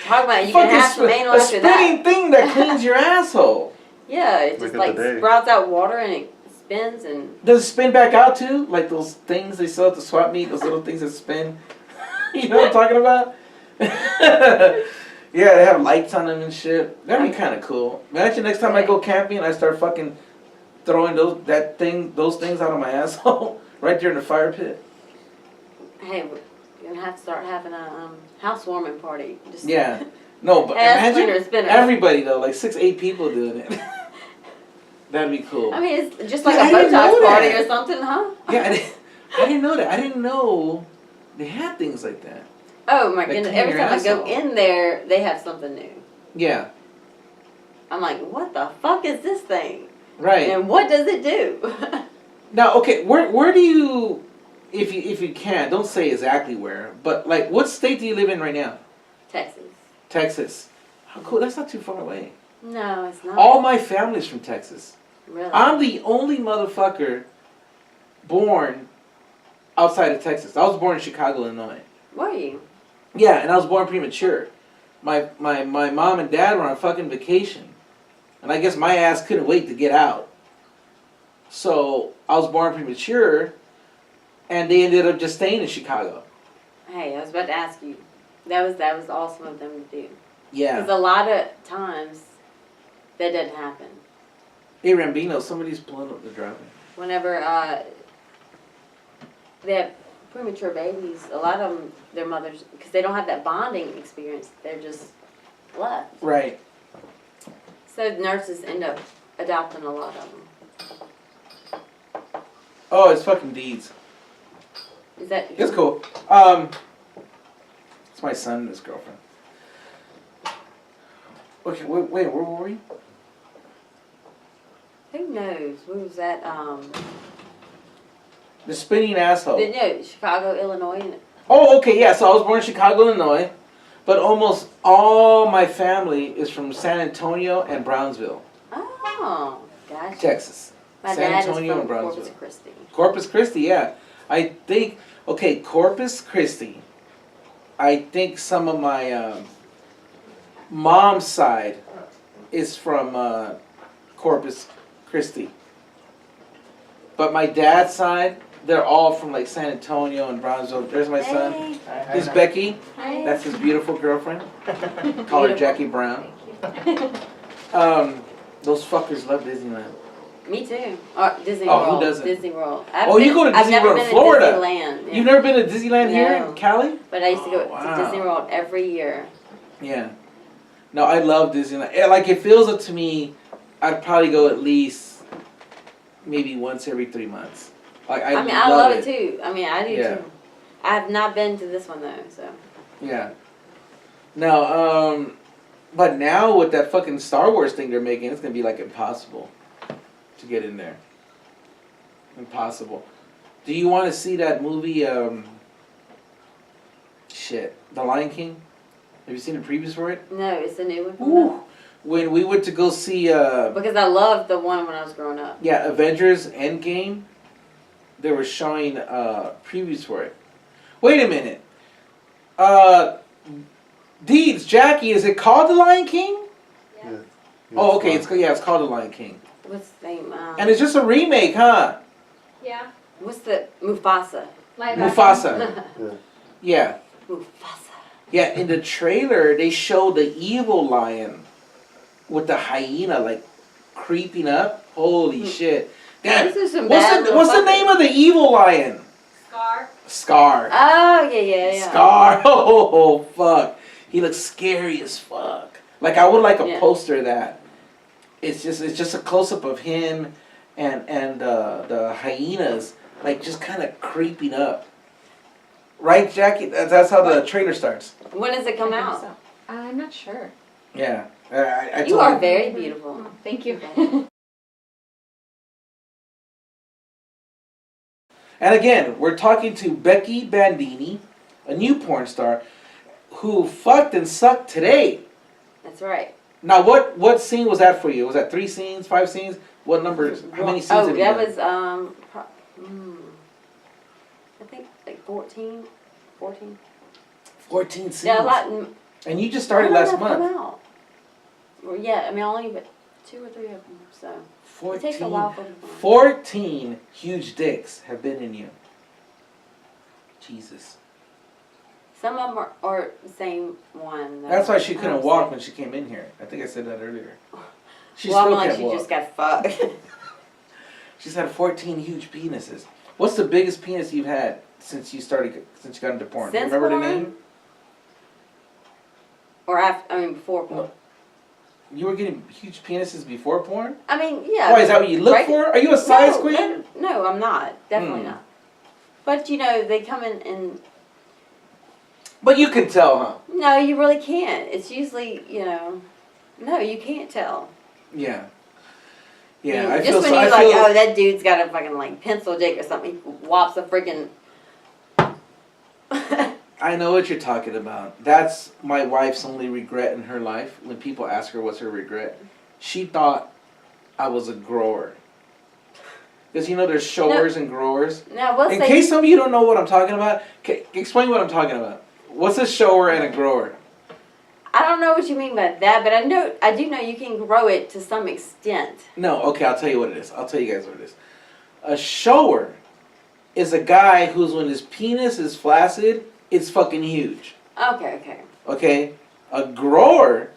Talk about it. You Fucking can have some anal a after that. spinning thing that cleans your asshole. Yeah, it Look just at like the day. sprouts out water and it spins and. Does it spin back out too? Like those things they sell at the swap meet, those little things that spin? You know what I'm talking about? Yeah, they have lights on them and shit. That'd be kind of cool. Imagine next time I go camping and I start fucking throwing those things out of my asshole right there in the fire pit. Hey, we're gonna have to start having a housewarming party. Just Yeah. No, but ass imagine spinners. everybody though, like 6-8 people doing it. That'd be cool. I mean, it's just like Yeah, I a didn't know Botox party that. or something, huh? Yeah, I didn't know that. I didn't know they had things like that. Oh my They goodness! clean Every your time I go asshole. in there, they have something new. Yeah. I'm like, what the fuck is this thing? Right. And what does it do? Now, okay, where do you, if you can, don't say exactly where, but like, what state do you live in right now? Texas. Texas. How cool. That's not too far away. No, it's not. All my family's from Texas. Really? I'm the only motherfucker born outside of Texas. I was born in Chicago, Illinois. Were you? Yeah, and I was born premature. My mom and dad were on fucking vacation. And I guess my ass couldn't wait to get out. So I was born premature, and they ended up just staying in Chicago. Hey, I was about to ask you. That was awesome of them to do. Yeah. Because a lot of times that doesn't happen. Hey Rambino, somebody's pulling up the driveway. Whenever they have premature babies, a lot of them, their mothers, because they don't have that bonding experience, they're just left. Right. So nurses end up adopting a lot of them. Oh, it's fucking deeds. Is that? It's cool. It's my son and his girlfriend. Okay, wait, where were we? Who knows? What was that? The spinning asshole. No, Chicago, Illinois. Oh, okay, yeah. So I was born in Chicago, Illinois, but almost all my family is from San Antonio and Brownsville, Oh, gosh. Texas. My San dad Antonio is and from Brownsville. Corpus Christi. Corpus Christi, yeah. I think, okay, Corpus Christi. I think some of my mom's side is from Corpus Christi. But my dad's side, they're all from like San Antonio and Brownsville. There's my son. Hey. This is Becky. Hey. That's his beautiful girlfriend. Call her Jackie Brown. Those fuckers love Disneyland. Me too. Disney Oh, who World. doesn't? Disney World. Oh, you go to I've Disney never World in been Florida. To Disneyland. Yeah. You've never been to Disneyland here No. in Cali? But I used to go wow. to Disney World every year. Yeah. No, I love Disneyland. Like, it feels up to me, I'd probably go at least maybe once every 3 months. Like, I love it too. I mean, I do Yeah. too. I have not been to this one though, so. Yeah. No, but now with that fucking Star Wars thing they're making, it's gonna be like impossible to get in there. Impossible. Do you want to see that movie, The Lion King? Have you seen the previews for it? No, it's a new one. From Ooh. When we went to go see, them. Because I loved the one when I was growing up. yeah, Avengers Endgame, they were showing previews for it. Wait a minute. Deeds, Jackie, is it called The Lion King? Yeah. Oh, okay. It's called The Lion King. What's the name? And it's just a remake, huh? Yeah. What's the Mufasa? Live Mufasa. Yeah. Yeah. Mufasa. Yeah, in the trailer, they show the evil lion with the hyena, like, creeping up. Holy shit. Damn. This is some What's bad the name of the evil lion? Scar. Scar. Oh, yeah. Scar. Oh, fuck. He looks scary as fuck. Like, I would like a Yeah. poster of that. It's just a close-up of him and the hyenas, like, just kind of creeping up. Right, Jackie? That's how the trailer starts. When does it come I think out? so. I'm not sure. Yeah. I You told are you. very beautiful. Oh, thank you. And again, we're talking to Becky Bandini, a new porn star, who fucked and sucked today. That's right. Now, what scene was that for you? Was that 3 scenes, 5 scenes? What numbers? How many scenes Oh, have you that done? was I think like 14. 14 scenes. Yeah, a lot. And you just started When did last that come month. out? Well, yeah, I mean only but 2 or 3 of them. So 14, it takes a while for them. 14 huge dicks have been in you. Jesus. Some of them are the same one. though. That's why she couldn't Oh, walk so- when she came in here. I think I said that earlier. She Well, I'm still like can't she walk. just got fucked. She's had 14 huge penises. What's the biggest penis you've had since you got into porn? Since Remember porn? the name? Or after? I mean before porn. You were getting huge penises before porn? I mean, yeah. Why, is that what you look right- for? Are you a size no, queen? No, I'm not. Definitely Hmm. not. But you know, they come in. But you could tell, huh? No, you really can't. It's usually, no, you can't tell. Yeah. You Yeah, know, I just feel when so. you're I like, feel, oh, that dude's got a fucking like pencil dick or something, he whops a freaking. I know what you're talking about. That's my wife's only regret in her life. When people ask her what's her regret, she thought I was a grower. Because there's showers and growers. Now, I will In say, case some of you don't know what I'm talking about, explain what I'm talking about. What's a shower and a grower? I don't know what you mean by that, but I do know you can grow it to some extent. No, okay, I'll tell you what it is. I'll tell you guys what it is. A shower is a guy who's, when his penis is flaccid, it's fucking huge. Okay. Okay? A grower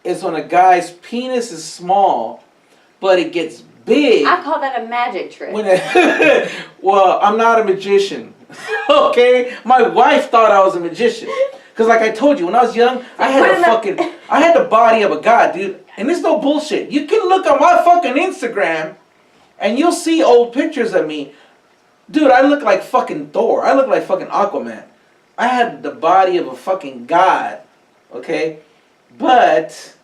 is when a guy's penis is small, but it gets big. I call that a magic trick. Well, I'm not a magician. Okay? My wife thought I was a magician. Because like I told you, when I was young, I had the body of a god, dude. And there's no bullshit. You can look on my fucking Instagram and you'll see old pictures of me. Dude, I look like fucking Thor. I look like fucking Aquaman. I had the body of a fucking god. Okay? But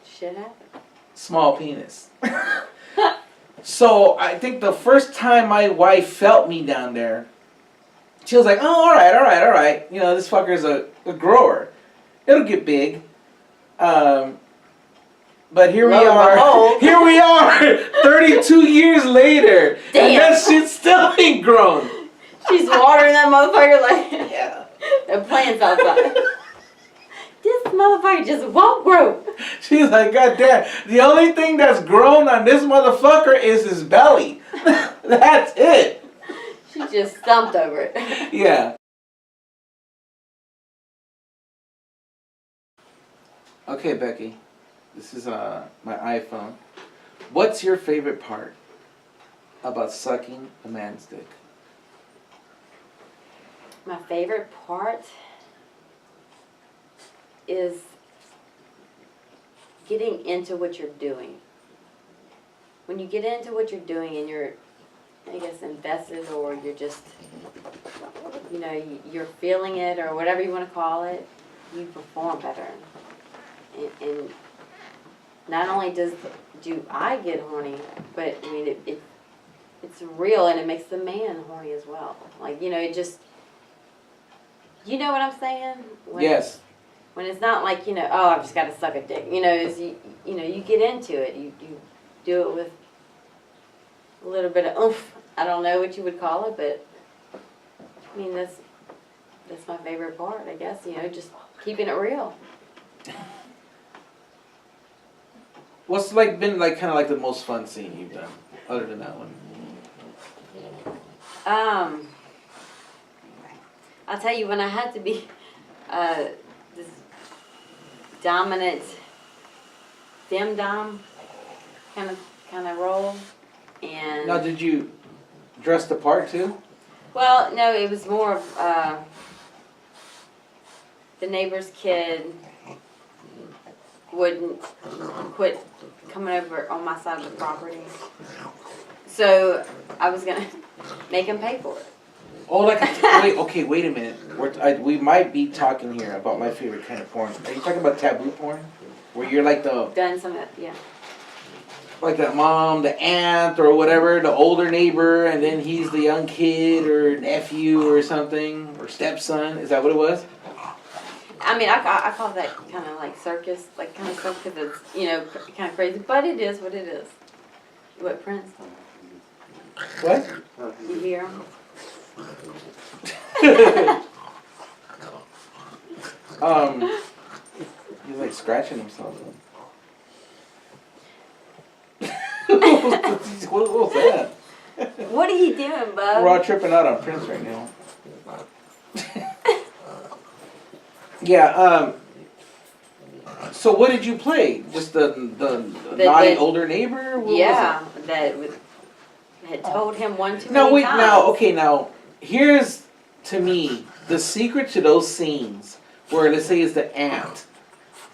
Shit happens. small penis. So I think the first time my wife felt me down there, she was like, oh, all right. This fucker's a grower. It'll get big. But here we Lo and are. behold. Here we are, 32 years later. Damn. And that shit still ain't grown. She's watering that motherfucker like Yeah. the plants outside. This motherfucker just won't grow. She's like, God damn. The only thing that's grown on this motherfucker is his belly. That's it. She just stumped over it. Yeah. Okay, Becky. This is my iPhone. What's your favorite part about sucking a man's dick? My favorite part is getting into what you're doing. When you get into what you're doing and you're, I guess, invested, or you're just, you're feeling it, or whatever you want to call it, you perform better. And not only do I get horny, but I mean it's real, and it makes the man horny as well. Like, it just, you know what I'm saying? Yes. When it's not like, oh, I've just got to suck a dick. Is you get into it. You do it with a little bit of oomph. I don't know what you would call it, but I mean that's my favorite part, I guess. You know, just keeping it real. What's like been like kind of like the most fun scene you've done, other than that one? I'll tell you, when I had to be this dominant dom kind of role, and Now, did you dress the part too? well, no, it was more of the neighbor's kid wouldn't quit coming over on my side of the property, so I was gonna make him pay for it. Oh, like wait a minute. We might be talking here about my favorite kind of porn. Are you talking about taboo porn, where you're like Done some of it, yeah. like that mom, the aunt, or whatever, the older neighbor, and then he's the young kid or nephew or something, or stepson? Is that what it was? I mean, I call that kind of like circus, like kind of stuff, because it's, you know, kind of crazy, but it is what it is. What Prince? What? You hear him? He's like scratching himself. What was that? What are you doing, bub? We're all tripping out on Prince right now. Yeah, so what did you play? Just the naughty older neighbor? What yeah, that had told him one too No, many wait, times. now, here's, to me, the secret to those scenes where, let's say, it's the aunt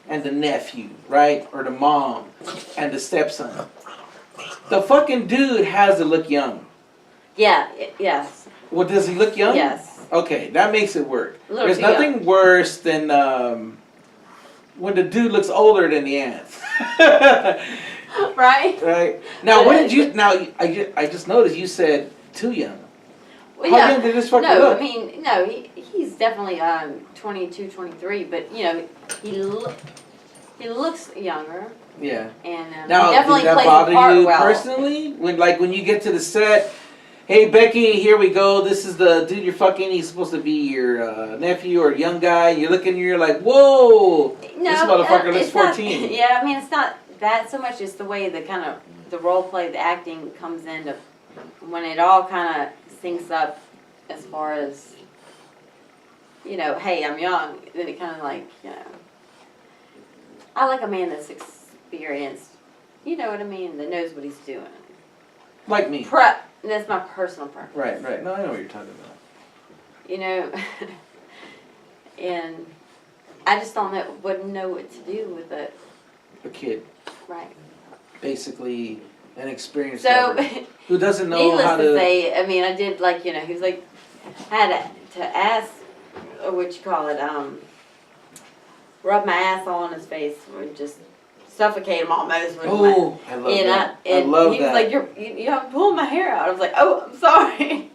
and the nephew, right? Or the mom and the stepson. The fucking dude has to look young. Yeah, yes, Well, does he look young? yes. Okay, that makes it work. A little There's too nothing worse than when the dude looks older than the aunt. Right? Right. Now, what did you? Now, I just noticed you said too young. Well, How yeah. young did this fucker No, look? I mean, no, he's definitely 22, 23, but, you know, he looks younger, Yeah. and Now, he definitely did that plays bother the part you well. personally? When you get to the set, hey Becky, here we go. This is the dude you're fucking. He's supposed to be your nephew or young guy. You're looking, you're like, whoa, No, this motherfucker looks it's not- 14. Yeah, I mean, it's not that so much. It's the way the role play, the acting comes into when it all kind of syncs up as far as, you know, hey, I'm young. Then it kind of like, you know, I like a man that's experienced. You know what I mean? That knows what he's doing. Like me. That's my personal preference. Right. No, I know what you're talking about. You know, and I just wouldn't know what to do with it. A kid, Right. basically an experienced So, lover who doesn't know needless how to to. say, I mean, I did like, you know, he was like, I had to ask, or what you call it, rub my ass all on his face, or just suffocate him almost with Oh, I love that. and I love he was that. like, you have pulling my hair out. I was like, oh, I'm sorry.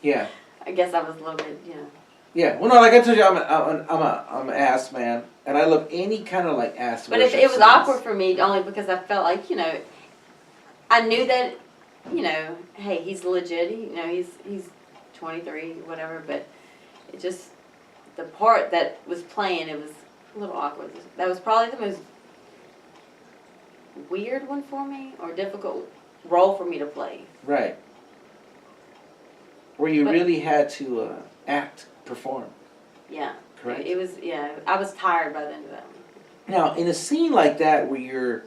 Yeah. I guess I was a little bit, you know. Yeah. Well, no, like I told you, I'm an ass man, and I love any kind of like ass. But it worship was scenes. awkward for me only because I felt like, you know, I knew that, you know, hey, he's legit. You know, he's 23, whatever. But it just, the part that was playing, it was a little awkward. That was probably the most weird one for me, or difficult role for me to play. Right. Where you But- really had to perform. Yeah. Correct. It was, yeah. I was tired by the end of that one. Now, in a scene like that where you're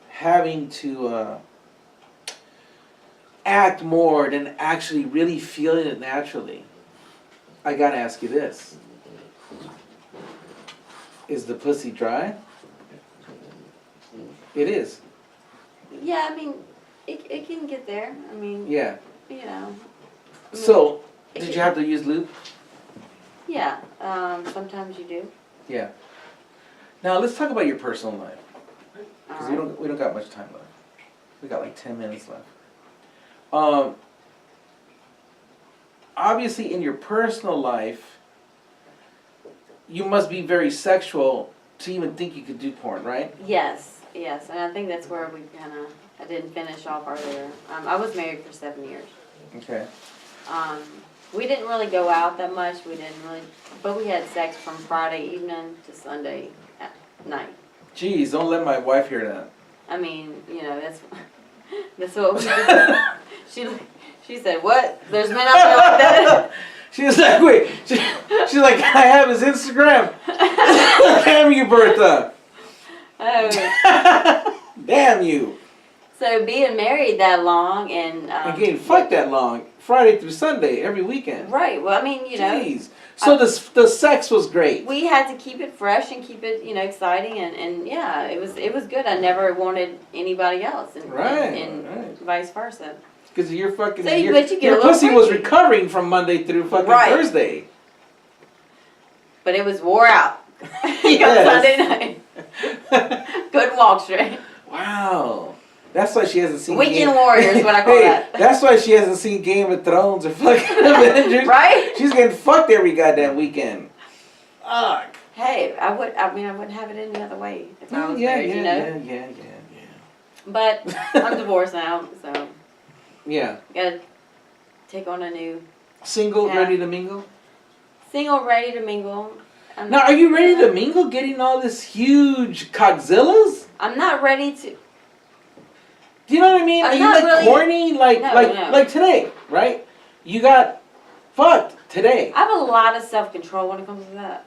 having to act more than actually really feeling it naturally, I gotta ask you this. Is the pussy dry? It is. Yeah, I mean, it can get there. I mean, Yeah. you know. I mean, So, did you have to use lube? Yeah, sometimes you do. Yeah. Now, let's talk about your personal life. Because Alright. we don't got much time left. We got like 10 minutes left. Obviously, in your personal life, you must be very sexual to even think you could do porn, right? Yes, and I think that's where I didn't finish off earlier. I was married for 7 years. Okay. We didn't really go out that much. But we had sex from Friday evening to Sunday night. Jeez, don't let my wife hear that. I mean, that's what we did. She said, "What? There's men out there like that?" She was like, wait. She's like, I have his Instagram. Damn you, Bertha. Oh. Damn you. So being married that long and Again, fuck that long. Friday through Sunday, every weekend. right. Well, I mean, Jeez. So the sex was great. we had to keep it fresh and keep it, exciting and yeah, it was good. I never wanted anybody else, and Right. vice versa. Because you're fucking. So your but you get a your little pussy was freaky. recovering from Monday through fucking Right. Thursday. But it was wore out. Yes. Sunday night. Couldn't walk straight. Wow. That's why she hasn't seen Weekend warrior is what I call that. That's why she hasn't seen Game of Thrones or fucking Avengers. Right? She's getting fucked every goddamn weekend. Fuck. Hey, I wouldn't have it any other way if I was Yeah, married, yeah. But I'm divorced now, so Yeah. gotta take on a new Single, Yeah. ready to mingle? single, ready to mingle. Now, are you ready to mingle getting all this huge cockzillas? I'm not ready to. Do you know what I mean? I'm Are you not like really- horny? Like, No, like, no. like today, right? You got fucked today. I have a lot of self control when it comes to that.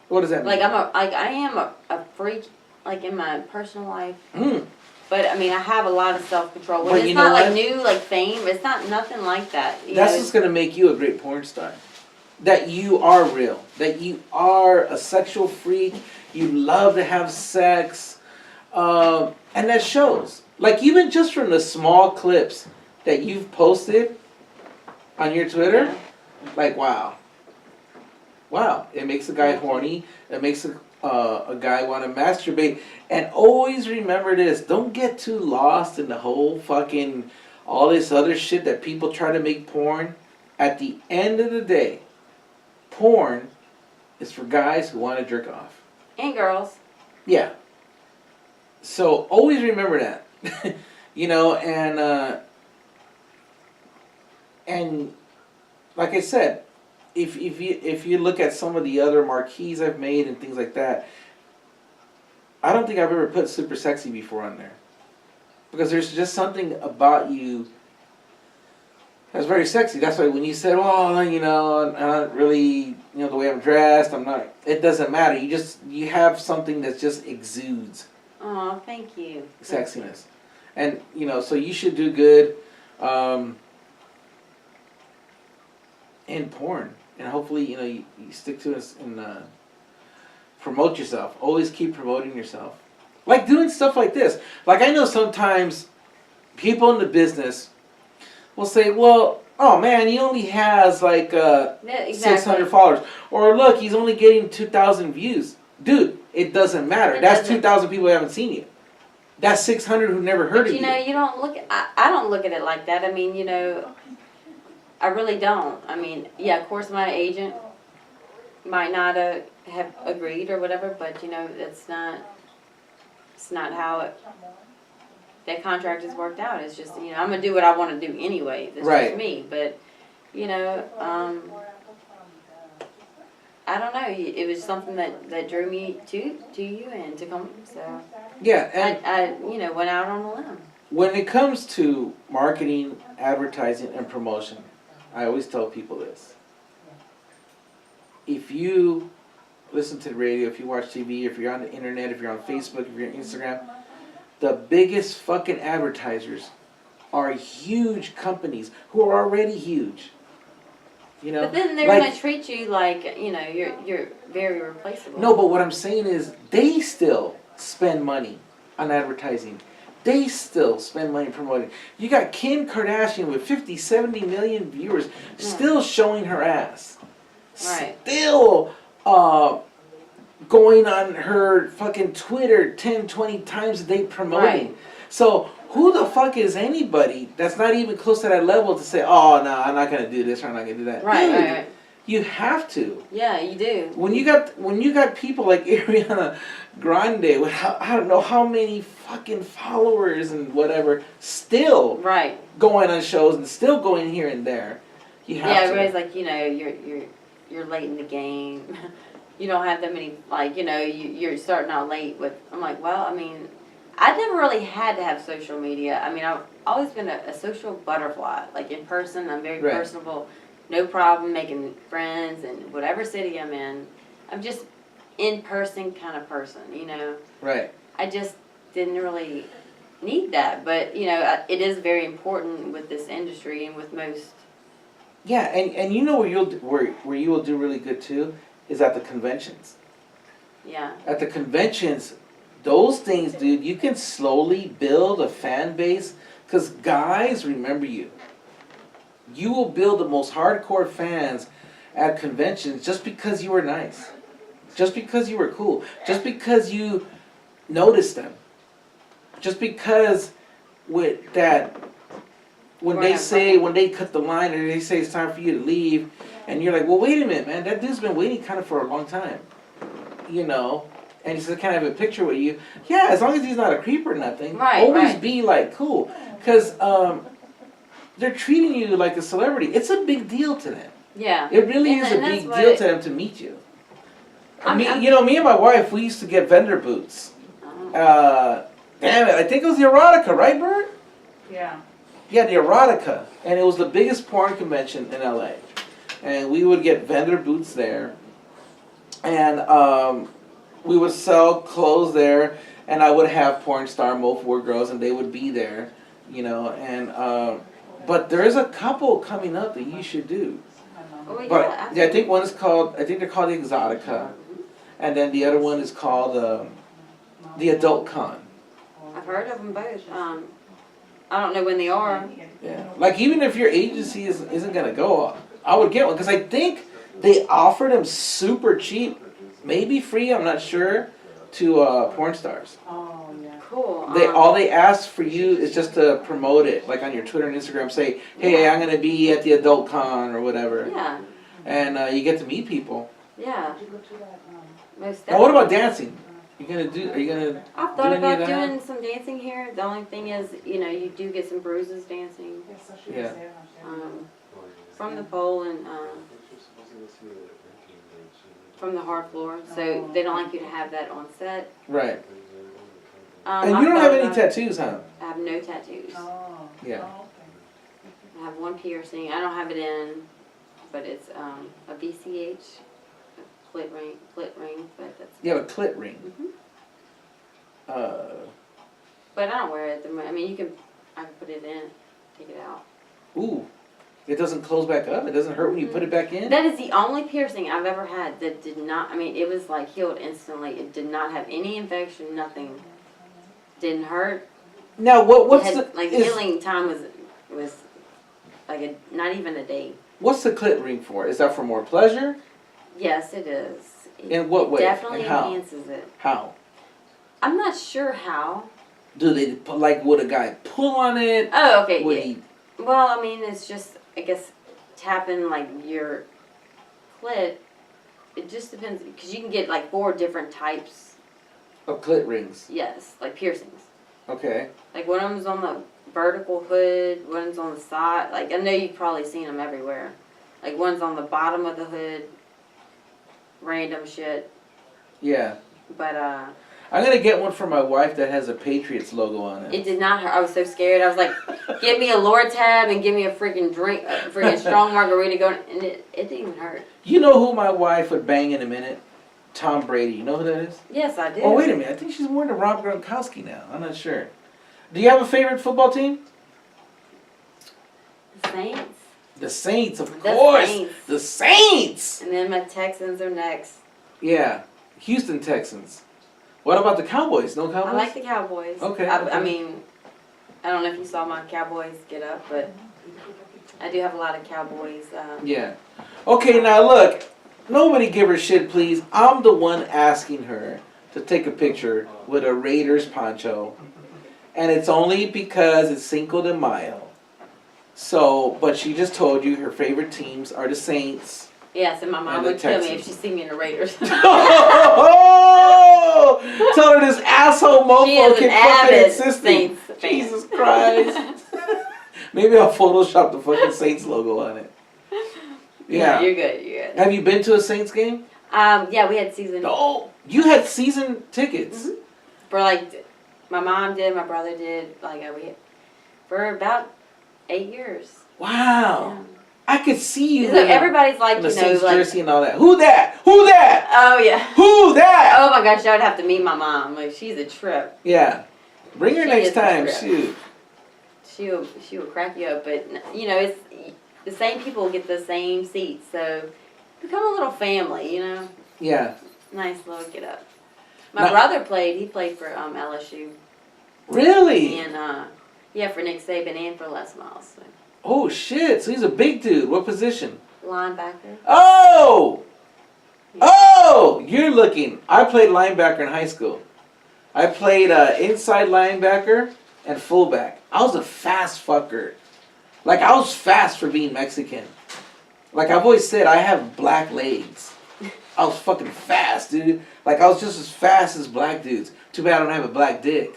What does that mean? Like I am a freak, like in my personal life. Mm. But I mean, I have a lot of self control. But When it's you not know like what? new, like fame. It's not nothing like that. That's what's gonna make you a great porn star. That you are real. That you are a sexual freak. You love to have sex, and that shows. Like even just from the small clips that you've posted on your Twitter, like wow, it makes a guy horny. It makes a guy want to masturbate. And always remember this: don't get too lost in the whole fucking all this other shit that people try to make porn. At the end of the day, porn is for guys who want to jerk off. And girls. Yeah. So always remember that. And like I said, if you look at some of the other marquees I've made and things like that, I don't think I've ever put super sexy before on there. Because there's just something about you that's very sexy. That's why when you said, "Oh, I'm not really, the way I'm dressed, I'm not," it doesn't matter. You have something that just exudes Oh, thank you. sexiness. And, so you should do good in porn. And hopefully, you stick to it and promote yourself. Always keep promoting yourself. Like doing stuff like this. Like I know sometimes people in the business will say, well, oh man, he only has like Yeah, exactly. 600 followers. Or look, he's only getting 2,000 views. Dude, it doesn't matter. It That's doesn't. 2,000 people who haven't seen you. That's 600 who never heard But of you know, you don't look. I don't look at it like that. I mean, I really don't. I mean, yeah, of course, my agent might not have agreed or whatever, but that's not. It's not how that contract is worked out. It's just I'm gonna do what I want to do anyway. That's Right. just me. But I don't know. It was something that drew me to you and to come. So Yeah, and I went out on a limb. when it comes to marketing, advertising, and promotion, I always tell people this. If you listen to the radio, if you watch TV, if you're on the internet, if you're on Facebook, if you're on Instagram, the biggest fucking advertisers are huge companies who are already huge. But then they're like- gonna treat you like you're very replaceable. No, but what I'm saying is they still spend money on advertising. They still spend money promoting. You got Kim Kardashian with 50, 70 million viewers still showing her ass. Right. Still going on her fucking Twitter 10, 20 times a day promoting. Right. So who the fuck is anybody that's not even close to that level to say, oh, no, I'm not going to do this or I'm not going to do that. Right, Dude, right, right. You have to. Yeah, you do. When you got people like Ariana Grande with I don't know how many fucking followers and whatever, still Right. going on shows and still going here and there, you have Yeah, to. everybody's like, you're late in the game. You don't have that many, like, you're starting out late with. I'm like, well, I mean, I never really had to have social media. I mean, I've always been a social butterfly. Like in person, I'm very Right. personable. No problem making friends in whatever city I'm in. I'm just in person kind of person, Right. I just didn't really need that, but it is very important with this industry and with most. Yeah, and where you will do really good too is at the conventions. Yeah. At the conventions, those things, dude, you can slowly build a fan base because guys remember you. You will build the most hardcore fans at conventions just because you were nice. Just because you were cool. Just because you noticed them. Just because with that, when they cut the line and they say it's time for you to leave, and you're like, well, wait a minute, man, that dude's been waiting kind of for a long time. And he says, can I have a picture with you? Yeah, as long as he's not a creep or nothing. Right, always right. be like, cool. Because they're treating you like a celebrity. It's a big deal to them. Yeah. It really is a And big that's deal what- to them to meet you. I'm- me and my wife, we used to get vendor booths. Damn it, I think it was the Erotica, right, Bert? Yeah. Yeah, the Erotica. And it was the biggest porn convention in LA. And we would get vendor booths there. And we would sell clothes there. And I would have porn star Mofo girls, and they would be there, And but there's a couple coming up that you should do. Oh, But yeah, I think one is called, I think they're called the Exotica. And then the other one is called the Adult Con. I've heard of them both. I don't know when they are. Yeah. Like even if your agency isn't gonna go, I would get one because I think they offer them super cheap, maybe free. I'm not sure, to porn stars. Oh, yeah. Cool. All they ask for you is just to promote it, like on your Twitter and Instagram. Say, hey, I'm gonna be at the Adult Con or whatever, Yeah. and you get to meet people. Yeah. Most Now, what about definitely. dancing? Are you gonna? I've do thought any of about that? doing some dancing here. The only thing is, you do get some bruises dancing Yeah. from the pole and from the hard floor. So they don't like you to have that on set. Right. I've And you don't thought have any about- tattoos, huh? I have no tattoos. Oh. Yeah. I have one piercing. I don't have it in, but it's a BCH, a clit ring, but that's. You have a clit ring. Mhm. Uh, But I don't wear it. I mean, I can put it in, take it out. ooh, it doesn't close back up. It doesn't hurt when you put it back in. That is the only piercing I've ever had that did not, I mean, it was like healed instantly. It did not have any infection, nothing. Didn't hurt. Now, what's It had, the like, is- healing time was like not even a day. what's the clit ring for? Is that for more pleasure? Yes, it is. In what way? Definitely And how? enhances it. How? I'm not sure how. Do they would a guy pull on it? Oh, okay. Would Yeah. he? Well, I mean, it's just, I guess, tapping like your clit. It just depends, because you can get like 4 different types. Of clit rings. Yes, like piercings. Okay. Like one of them's on the vertical hood, one's on the side. Like I know you've probably seen them everywhere. Like one's on the bottom of the hood. Random shit. Yeah. But I'm gonna get one for my wife that has a Patriots logo on it. it did not hurt. I was so scared. I was like, give me a Lortab and give me a freaking drink, a freaking strong margarita going, and it didn't even hurt. You know who my wife would bang in a minute? Tom Brady. You know who that is? Yes, I do. Oh, wait a minute. I think she's more than Rob Gronkowski now. I'm not sure. Do you have a favorite football team? The Saints. The Saints, of The course. Saints. The Saints. And then my Texans are next. Yeah, Houston Texans. What about the Cowboys? No Cowboys? I like the Cowboys. Okay, I okay. mean, I don't know if you saw my Cowboys get up, but I do have a lot of Cowboys. Yeah. Okay, now look. Nobody give her shit, please. I'm the one asking her to take a picture with a Raiders poncho. And it's only because it's Cinco de Mayo. So, but she just told you her favorite teams are the Saints Yes, and my mom And the would kill me Texans. if she see me in the Raiders. Oh! Tell her this asshole She is mofo an keep fucking avid insisting. Saints fan. Jesus Christ. Maybe I'll Photoshop the fucking Saints logo on it. Yeah. You're good. You're good. Have you been to a Saints game? Yeah, we had season. Oh, you had season tickets. Mhm. For like, my mom did, my brother did. Like, for about 8 years. Wow. Yeah. I could see you It's like, in everybody's like, the you know, Saints like. jersey and all that. Who that? Who that? Oh yeah. Who that? Oh my gosh, I would have to meet my mom. Like, she's a trip. Yeah. Bring her She next is a time. trip. Shoot. She'll crack you up, but you know, it's the same people get the same seats, so become a little family, you know. Yeah. Nice little get up. My Now- brother played. He played for LSU Really? and yeah, for Nick Saban and for Les Miles. So. Oh shit. So he's a big dude. What position? Linebacker. Oh! Oh! You're looking. I played linebacker in high school. I played inside linebacker and fullback. I was a fast fucker. Like, I was fast for being Mexican. Like, I've always said, I have black legs. I was fucking fast, dude. Like, I was just as fast as black dudes. Too bad I don't have a black dick.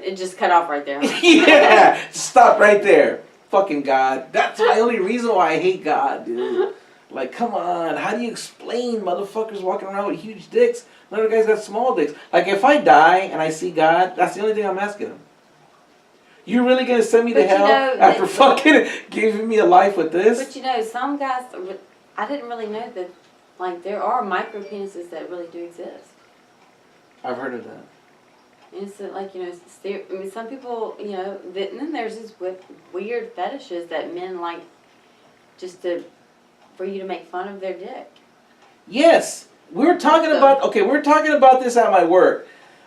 It just cut off right there. Yeah! Stop right there. Fucking God. That's my only reason why I hate God, dude. Like, come on. How do you explain motherfuckers walking around with huge dicks? Another guy's got small dicks. Like, if I die and I see God, that's the only thing I'm asking him. You really gonna send me to But you hell know, after fucking giving me a life with this? But you know, some guys, I didn't really know that, like, there are micro penises that really do exist. I've heard of that. And it's like, you know, I mean, some people, you know, and then there's these weird fetishes that men like just for you to make fun of their dick. Yes, we were talking So- about. Okay, we were talking about this at my work.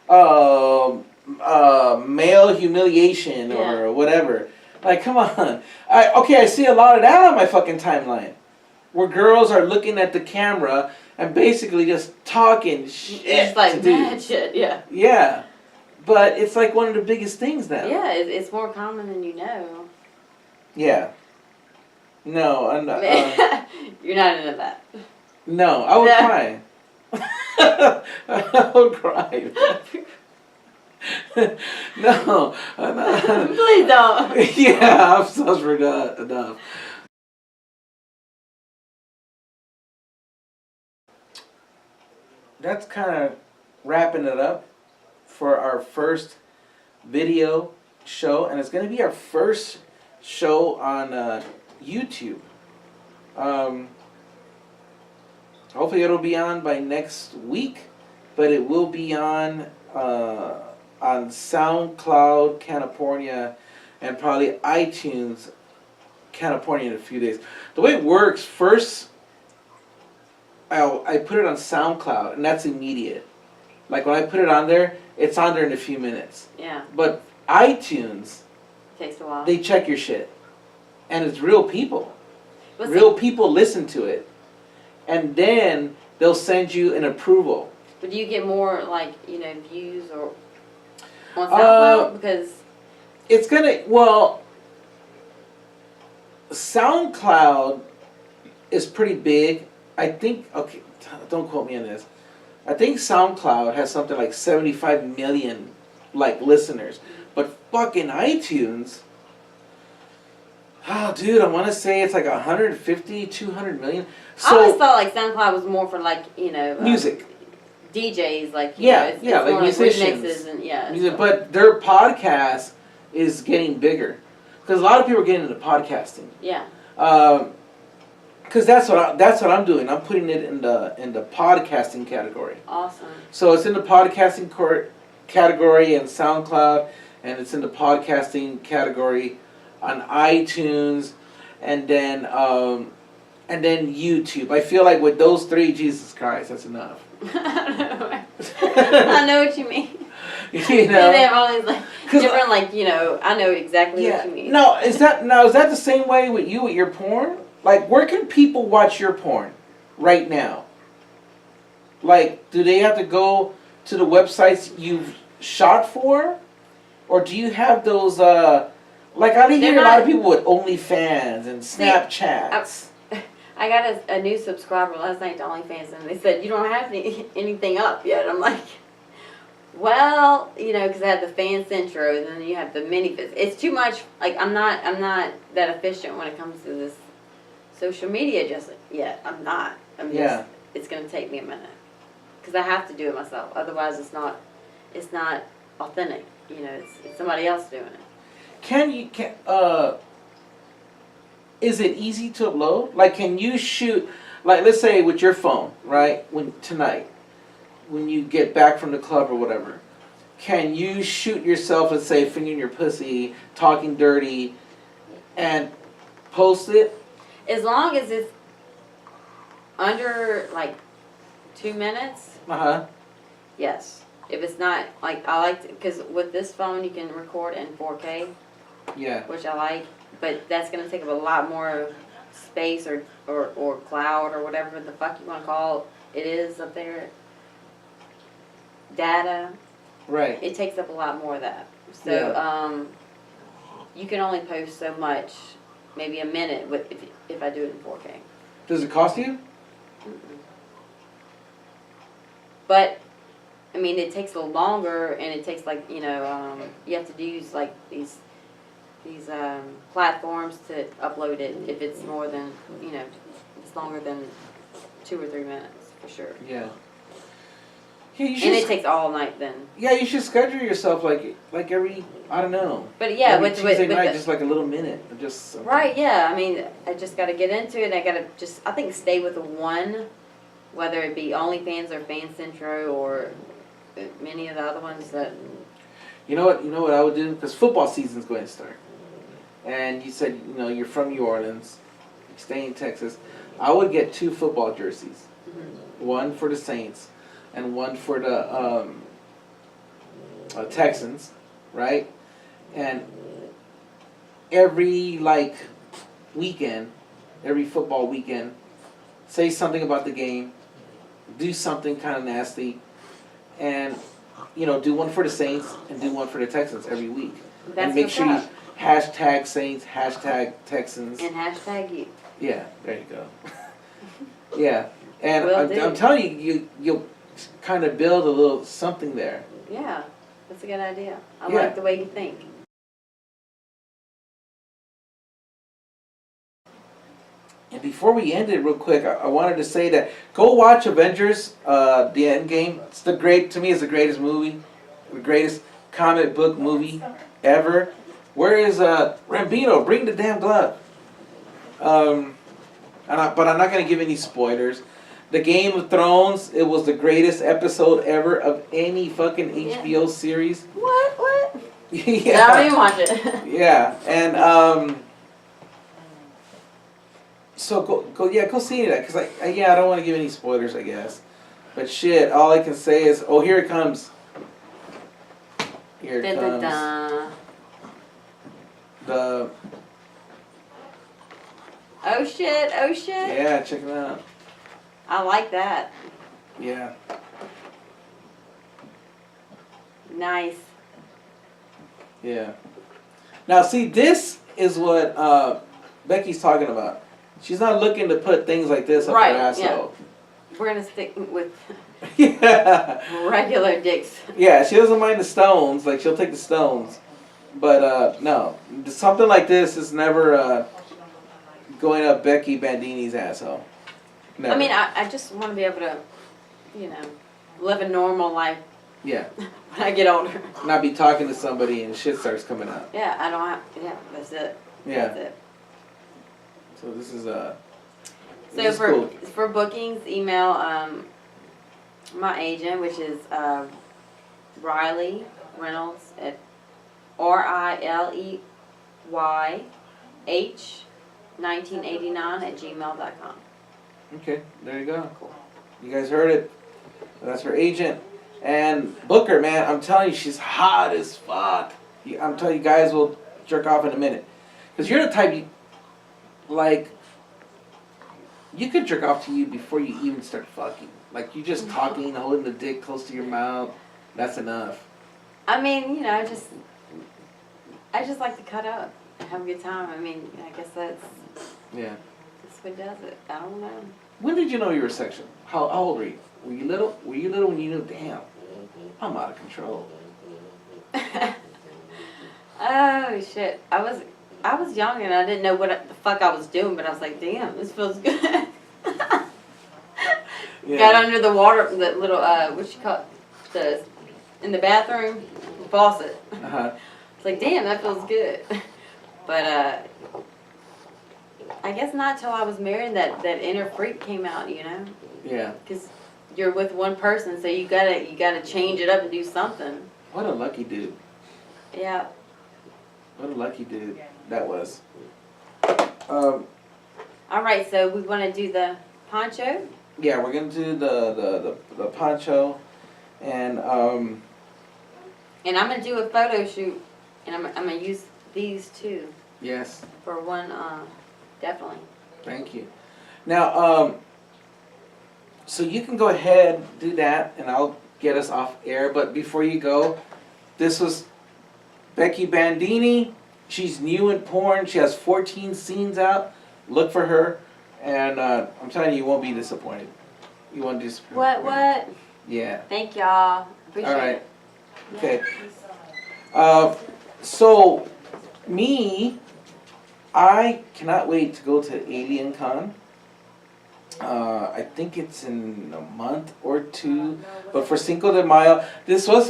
Male humiliation or Yeah. whatever. Like, come on. I see a lot of that on my fucking timeline, where girls are looking at the camera and basically just talking shit. It's to like dudes. bad shit, yeah. Yeah, but it's like one of the biggest things now. Yeah, it's more common than you know. Yeah. No, I'm not. You're not into that. No, I would Yeah. cry. I would cry. No, I'm not. Please don't. Yeah, I've suffered enough. That's kind of wrapping it up for our first video show, and it's going to be our first show on YouTube. Hopefully it'll be on by next week, but it will be on SoundCloud, CannaPornia, and probably iTunes, CannaPornia in a few days. The way it works, first I put it on SoundCloud, and that's immediate. Like when I put it on there, it's on there in a few minutes. Yeah, But iTunes, takes a while. they check your shit, and it's real people. Well, see, Real people listen to it, and then they'll send you an approval. but do you get more, like, you know, views or on SoundCloud? Because It's gonna, SoundCloud is pretty big. I think, okay, don't quote me on this. I think SoundCloud has something like 75 million, like, listeners. But fucking iTunes, oh, dude, I want to say it's like 150, 200 million. I always So, thought like SoundCloud was more for like, you know, music. DJs, like, you Yeah, know, it's like more musicians. remixes and yeah. Music, stuff. but their podcast is getting bigger. Because a lot of people are getting into podcasting. Yeah. Because that's what I'm doing. I'm putting it in the podcasting category. Awesome. So it's in the podcasting category in SoundCloud, and it's in the podcasting category on iTunes, and then YouTube. I feel like with those three, Jesus Christ, that's enough. I know what you mean. You They know. have all these like 'Cause different, like, you know, I know exactly what you mean. No, is that the same way with you with your porn? Like, where can people watch your porn right now? Like, do they have to go to the websites you've shot for, or do you have those? Like, I hear a lot of people with OnlyFans and Snapchats. I got a new subscriber last night to OnlyFans, and they said, you don't have anything up yet. I'm like, well, you know, because I have the fan centro, and then you have the mini vids. It's too much. Like, I'm not that efficient when it comes to this social media just yet. I'm not. I'm just, it's going to take me a minute. Because I have to do it myself. Otherwise, it's not authentic. You know, it's somebody else doing it. Is it easy to upload? Like, can you shoot, like, let's say with your phone, right? Tonight, when you get back from the club or whatever, can you shoot yourself, let's say, fingering your pussy, talking dirty, and post it? As long as it's under, like, 2 minutes, yes. If it's not, like, I like to, because with this phone you can record in 4K, which I like, but that's going to take up a lot more space or cloud or whatever the fuck you want to call it is up there. Data. Right. It takes up a lot more of that. So, you can only post so much, maybe a minute if I do it in 4K. Does it cost you? But, I mean, it takes a little longer, and it takes, like, you know, you have to use, like, these platforms to upload it if it's more than, you know, if it's longer than 2 or 3 minutes, for sure. Yeah. And it takes all night then. Yeah, you should schedule yourself like every, I don't know. But yeah, every with Tuesday night, the, just like a little minute, or just something. Right, yeah. I mean, I just got to get into it. I got to just, I think, stay with the one, whether it be OnlyFans or Fan Centro or many of the other ones that. You know what I would do? Because football season's going to start. And you said, you know, you're from New Orleans, you stay in Texas. I would get 2 football jerseys. One for the Saints and one for the Texans, right? And every, like, weekend, every football weekend, say something about the game, do something kind of nasty, and, you know, do one for the Saints and do one for the Texans every week. That's and make what's sure up. you hashtag Saints, hashtag Texans. And hashtag you. Yeah, there you go. Yeah, and Will do. I'm telling you, you'll kind of build a little something there. Yeah, that's a good idea. I Yeah. like the way you think. And before we end it real quick, I wanted to say that go watch Avengers, the Endgame. It's to me, it's the greatest movie, the greatest comic book movie ever. Where is Rambino? Bring the damn glove. But I'm not going to give any spoilers. The Game of Thrones, it was the greatest episode ever of any fucking HBO series. What? Yeah. I don't even watch it. Yeah, and so go see that, because I don't want to give any spoilers, I guess. But shit, all I can say is, oh, here it comes. Here it comes. The Oh shit! yeah, check it out. I like that. Yeah. Nice. Yeah. Now, see, this is what Becky's talking about. She's not looking to put things like this up Right, her asshole. We're gonna stick with Yeah. regular dicks. Yeah, she doesn't mind the stones. Like, she'll take the stones. But, no. Something like this is never going up Becky Bandini's asshole. Never. I mean, I just want to be able to, you know, live a normal life Yeah. when I get older. Not be talking to somebody and shit starts coming out. Yeah, I don't have. Yeah, that's it. Yeah. That's it. So this is So this is for cool. for bookings, email my agent, which is Riley Reynolds at RILEYH1989@gmail.com. Okay, there you go. Cool. You guys heard it. That's her agent. And book her, man. I'm telling you, she's hot as fuck. I'm telling you, guys will jerk off in a minute. Because you're the type, you could jerk off to you before you even start fucking. Like, you just talking, holding the dick close to your mouth. That's enough. I mean, you know, I just like to cut up and have a good time. I mean, I guess that's Yeah. That's what does it. I don't know. When did you know you were sexual? How old were you? Were you little? Were you little when you knew, damn, I'm out of control? Oh shit! I was young and I didn't know what the fuck I was doing, but I was like, damn, this feels good. Got under the water, the little what you call it, in the bathroom faucet. It's like, damn, that feels good. But I guess not till I was married that inner freak came out, you know. Yeah. Because you're with one person, so you gotta change it up and do something. What a lucky dude. Yeah. What a lucky dude that was. All right, so we want to do the poncho. Yeah, we're gonna do the poncho, and I'm gonna do a photo shoot, and I'm gonna use these two yes, for one. Definitely. thank you. Now, so you can go ahead do that, and I'll get us off air. But before you go, this was Becky Bandini. She's new in porn. She has 14 scenes out. Look for her, and I'm telling you, you won't be disappointed. You won't be disappointed. What? Yeah. Thank y'all. Appreciate All right. it. Okay. So, me, I cannot wait to go to Alien Con. I think it's in a month or two. But for Cinco de Mayo, this was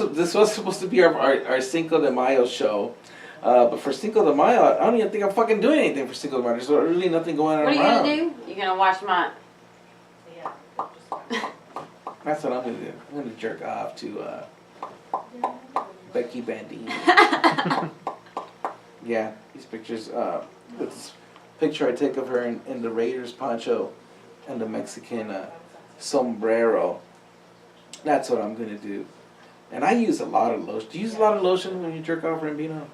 supposed to be our Cinco de Mayo show. But for Cinco de Mayo, I don't even think I'm fucking doing anything for Cinco de Mayo. There's really nothing going on What are you around. gonna do? You're gonna watch my. That's what I'm gonna do. I'm gonna jerk off to Becky Bandini. Yeah, these pictures. With this picture I take of her in the Raiders poncho and the Mexican sombrero. That's what I'm gonna do. And I use a lot of lotion. Do you use a lot of lotion when you jerk off, Rambino?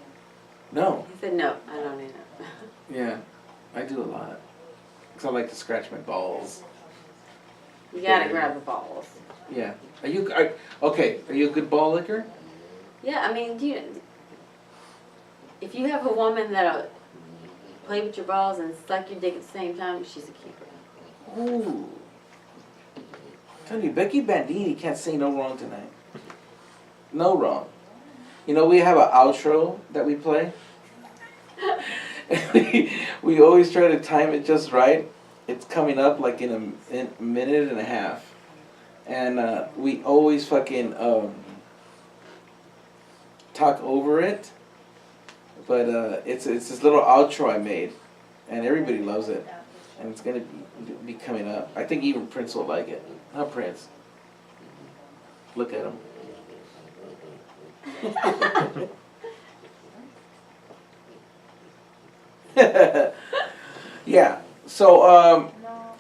No. He said no. I don't need it. Yeah, I do a lot. Cause I like to scratch my balls. You gotta grab the balls. Yeah. Okay? Are you a good ball licker? Yeah, I mean, if you have a woman that'll play with your balls and suck your dick at the same time, she's a keeper. Ooh. Tell you, Becky Bandini can't say no wrong tonight. No wrong. You know, we have an outro that we play. we always try to time it just right. It's coming up like in a minute and a half. And we always fucking talk over it. But it's this little outro I made. And everybody loves it. And it's going to be coming up. I think even Prince will like it. Huh, Prince? Look at him. Yeah. So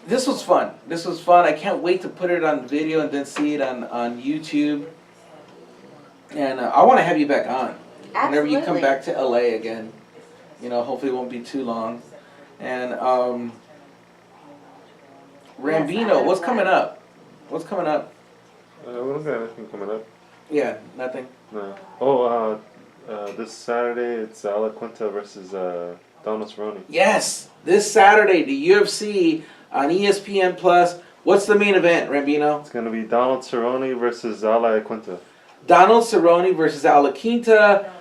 this was fun. This was fun. I can't wait to put it on video and then see it on YouTube. And I want to have you back on. Whenever you come back to LA again. You know, hopefully it won't be too long. And Rambino, what's coming up? What's coming up? We don't got anything coming up. Yeah, nothing. No. Oh, this Saturday it's La Quinta versus Donald Cerrone. Yes, this Saturday, the UFC on ESPN Plus. What's the main event, Rambino? It's gonna be Donald Cerrone versus La Quinta. Donald Cerrone versus La Quinta.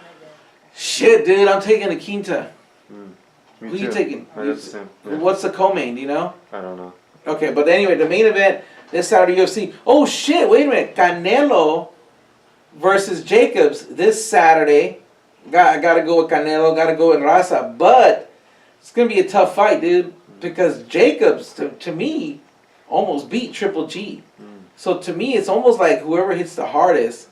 Shit, dude, I'm taking the Quinta. Me Who too. you taking? I got the same. Yeah. What's the co-main, do you know? I don't know. Okay, but anyway, the main event this Saturday UFC. Oh shit, wait a minute. Canelo versus Jacobs this Saturday. I gotta go with Canelo, gotta go with Raza. But it's gonna be a tough fight, dude. Because Jacobs, to me, almost beat Triple G. So to me, it's almost like whoever hits the hardest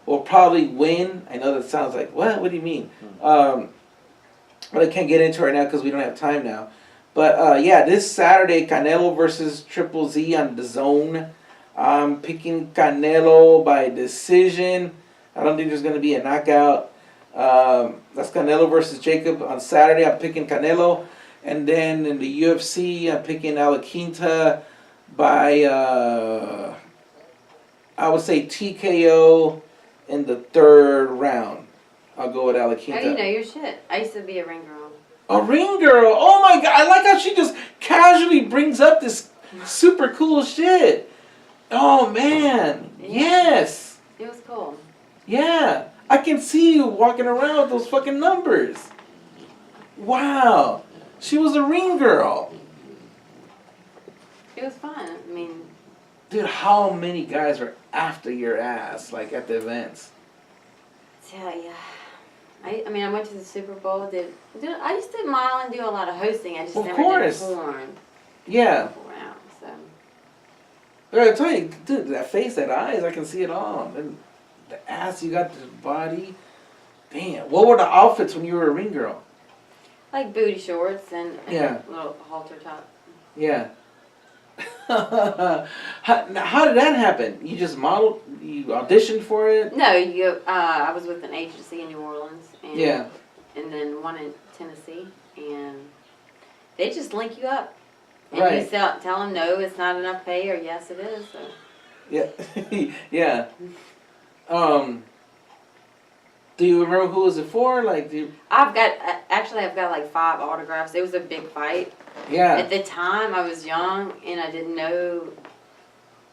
will probably win. I know that sounds like, what? What do you mean? But I can't get into it right now because we don't have time now. But yeah, this Saturday, Canelo versus Triple Z on the Zone. I'm picking Canelo by decision. I don't think there's going to be a knockout. That's Canelo versus Jacob on Saturday. I'm picking Canelo. And then in the UFC, I'm picking La Quinta by, I would say TKO in the third round. I'll go with La Quinta. Oh, you know your shit. I used to be a ring girl. A ring girl. Oh my god. I like how she just casually casually brings up this super cool shit. Oh man, yes, It was cool. yeah. I can see you walking around with those fucking numbers. Wow, she was a ring girl. It was fun. I mean, Dude, how many guys were after your ass, like at the events? tell ya. I mean, I went to the Super Bowl. I used to model and do a lot of hosting. I just Of never course. did porn Yeah. around. So I tell you, dude, that face, that eyes, I can see it all. And the ass, you got the body. Damn. What were the outfits when you were a ring girl? like booty shorts and Yeah. a little halter top. Yeah. How did that happen? You just modeled? You auditioned for it? No, I was with an agency in New Orleans. And, Yeah. And then one in Tennessee, and they just link you up. And Right. you tell them no, it's not enough pay, or yes, it is. So. Yeah. Yeah. Do you remember who was it for? Like, I've got like 5 autographs. It was a big fight. yeah. At the time, I was young and I didn't know.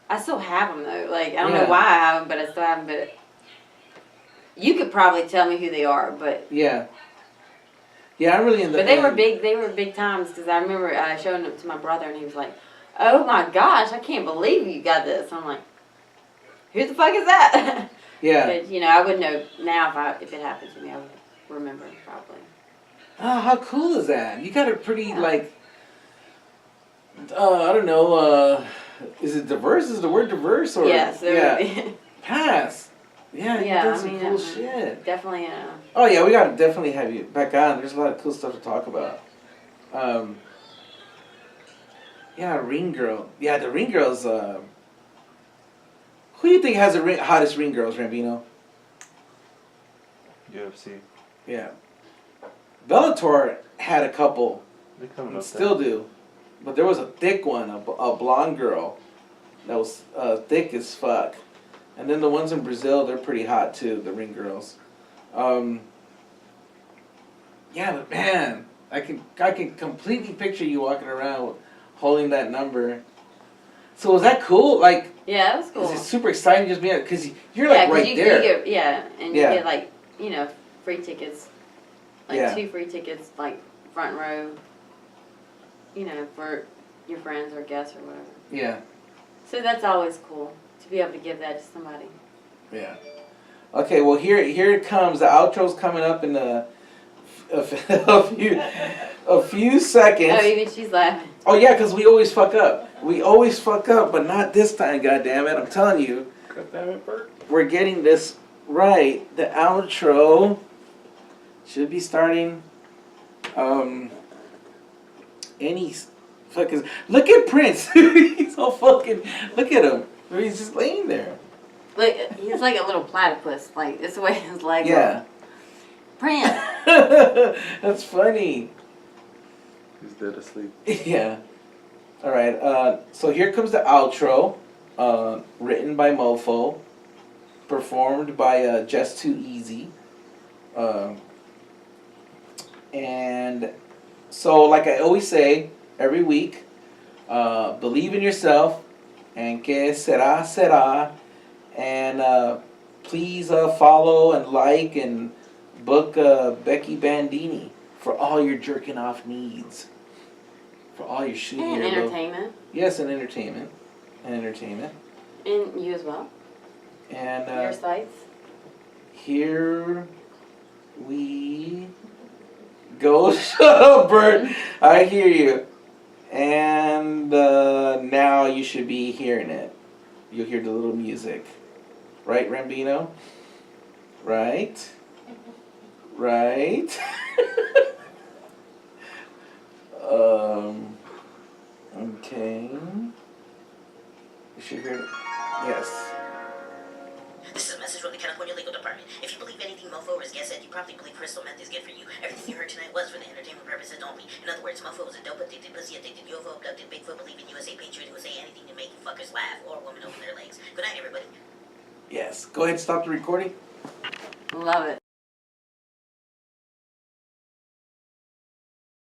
I still have them though. Like I don't know Yeah. why I have them, but I still have them. But you could probably tell me who they are. But Yeah. Yeah, I'm really in the. they were big. They were big times because I remember showing them to my brother and he was like, "Oh my gosh, I can't believe you got this." I'm like, "Who the fuck is that?" Yeah. But I would know now if it happened to me. I would remember probably. Oh, how cool is that? You got a pretty like. I don't know. Is it diverse? Is the word diverse or? Yes. Yeah. Yeah. Pass. Yeah, you Yeah, did I some mean, cool shit. Definitely. Oh yeah, we gotta definitely have you back on. There's a lot of cool stuff to talk about. Yeah, ring girl. Yeah, the ring girls. Who do you think has the hottest ring girls, Rambino? UFC. Yeah. Bellator had a couple. They coming And up still do. But there was a thick one, a blonde girl that was thick as fuck. And then the ones in Brazil, they're pretty hot too, the ring girls. Yeah, but man, I can completely picture you walking around holding that number. So was that cool? Like, Yeah, it was cool. is it super exciting just being, because you're like right you there. get, and you Yeah. get like, free tickets. Like Yeah. 2 free tickets, like front row, for your friends or guests or whatever. Yeah, So that's always cool to be able to give that to somebody. yeah. Okay, well here it comes. The outro's coming up in a few seconds. Oh, even she's laughing. Oh yeah, because we always fuck up. We always fuck up, but not this time, goddammit. I'm telling you. Goddammit, Bert. We're getting this right. The outro should be starting any fucking. Look at Prince. He's all fucking. Look at him. He's just laying there. Look, he's like a little platypus. Like, this way his legs Yeah. are. Prince. That's funny. He's dead asleep. Yeah. All right. So here comes the outro. Written by Mofo. Performed by Just Too Easy. And so, like I always say every week, believe in yourself. And que será, será. And please follow and like and book Becky Bandini for all your jerking off needs. For all your shooting And your entertainment. Yes, and entertainment. And entertainment. And you as well. And Your sites. here we go. Shut up, Bert. I hear you. And now you should be hearing it. You'll hear the little music. Right, Rambino? Right? Right? Okay. You should hear it. Yes. This is a message from the CannaPornia legal department. If you believe anything Mofo or his guest said, you probably believe crystal meth is good for you. Everything you heard tonight was for the entertainment purposes only. In other words, Mofo was a dope addicted, pussy addicted, UFO abducted, Bigfoot believing USA patriot who would say anything to make you fuckers laugh or women open their legs. Good night, everybody. Yes. Go ahead and stop the recording. Love it.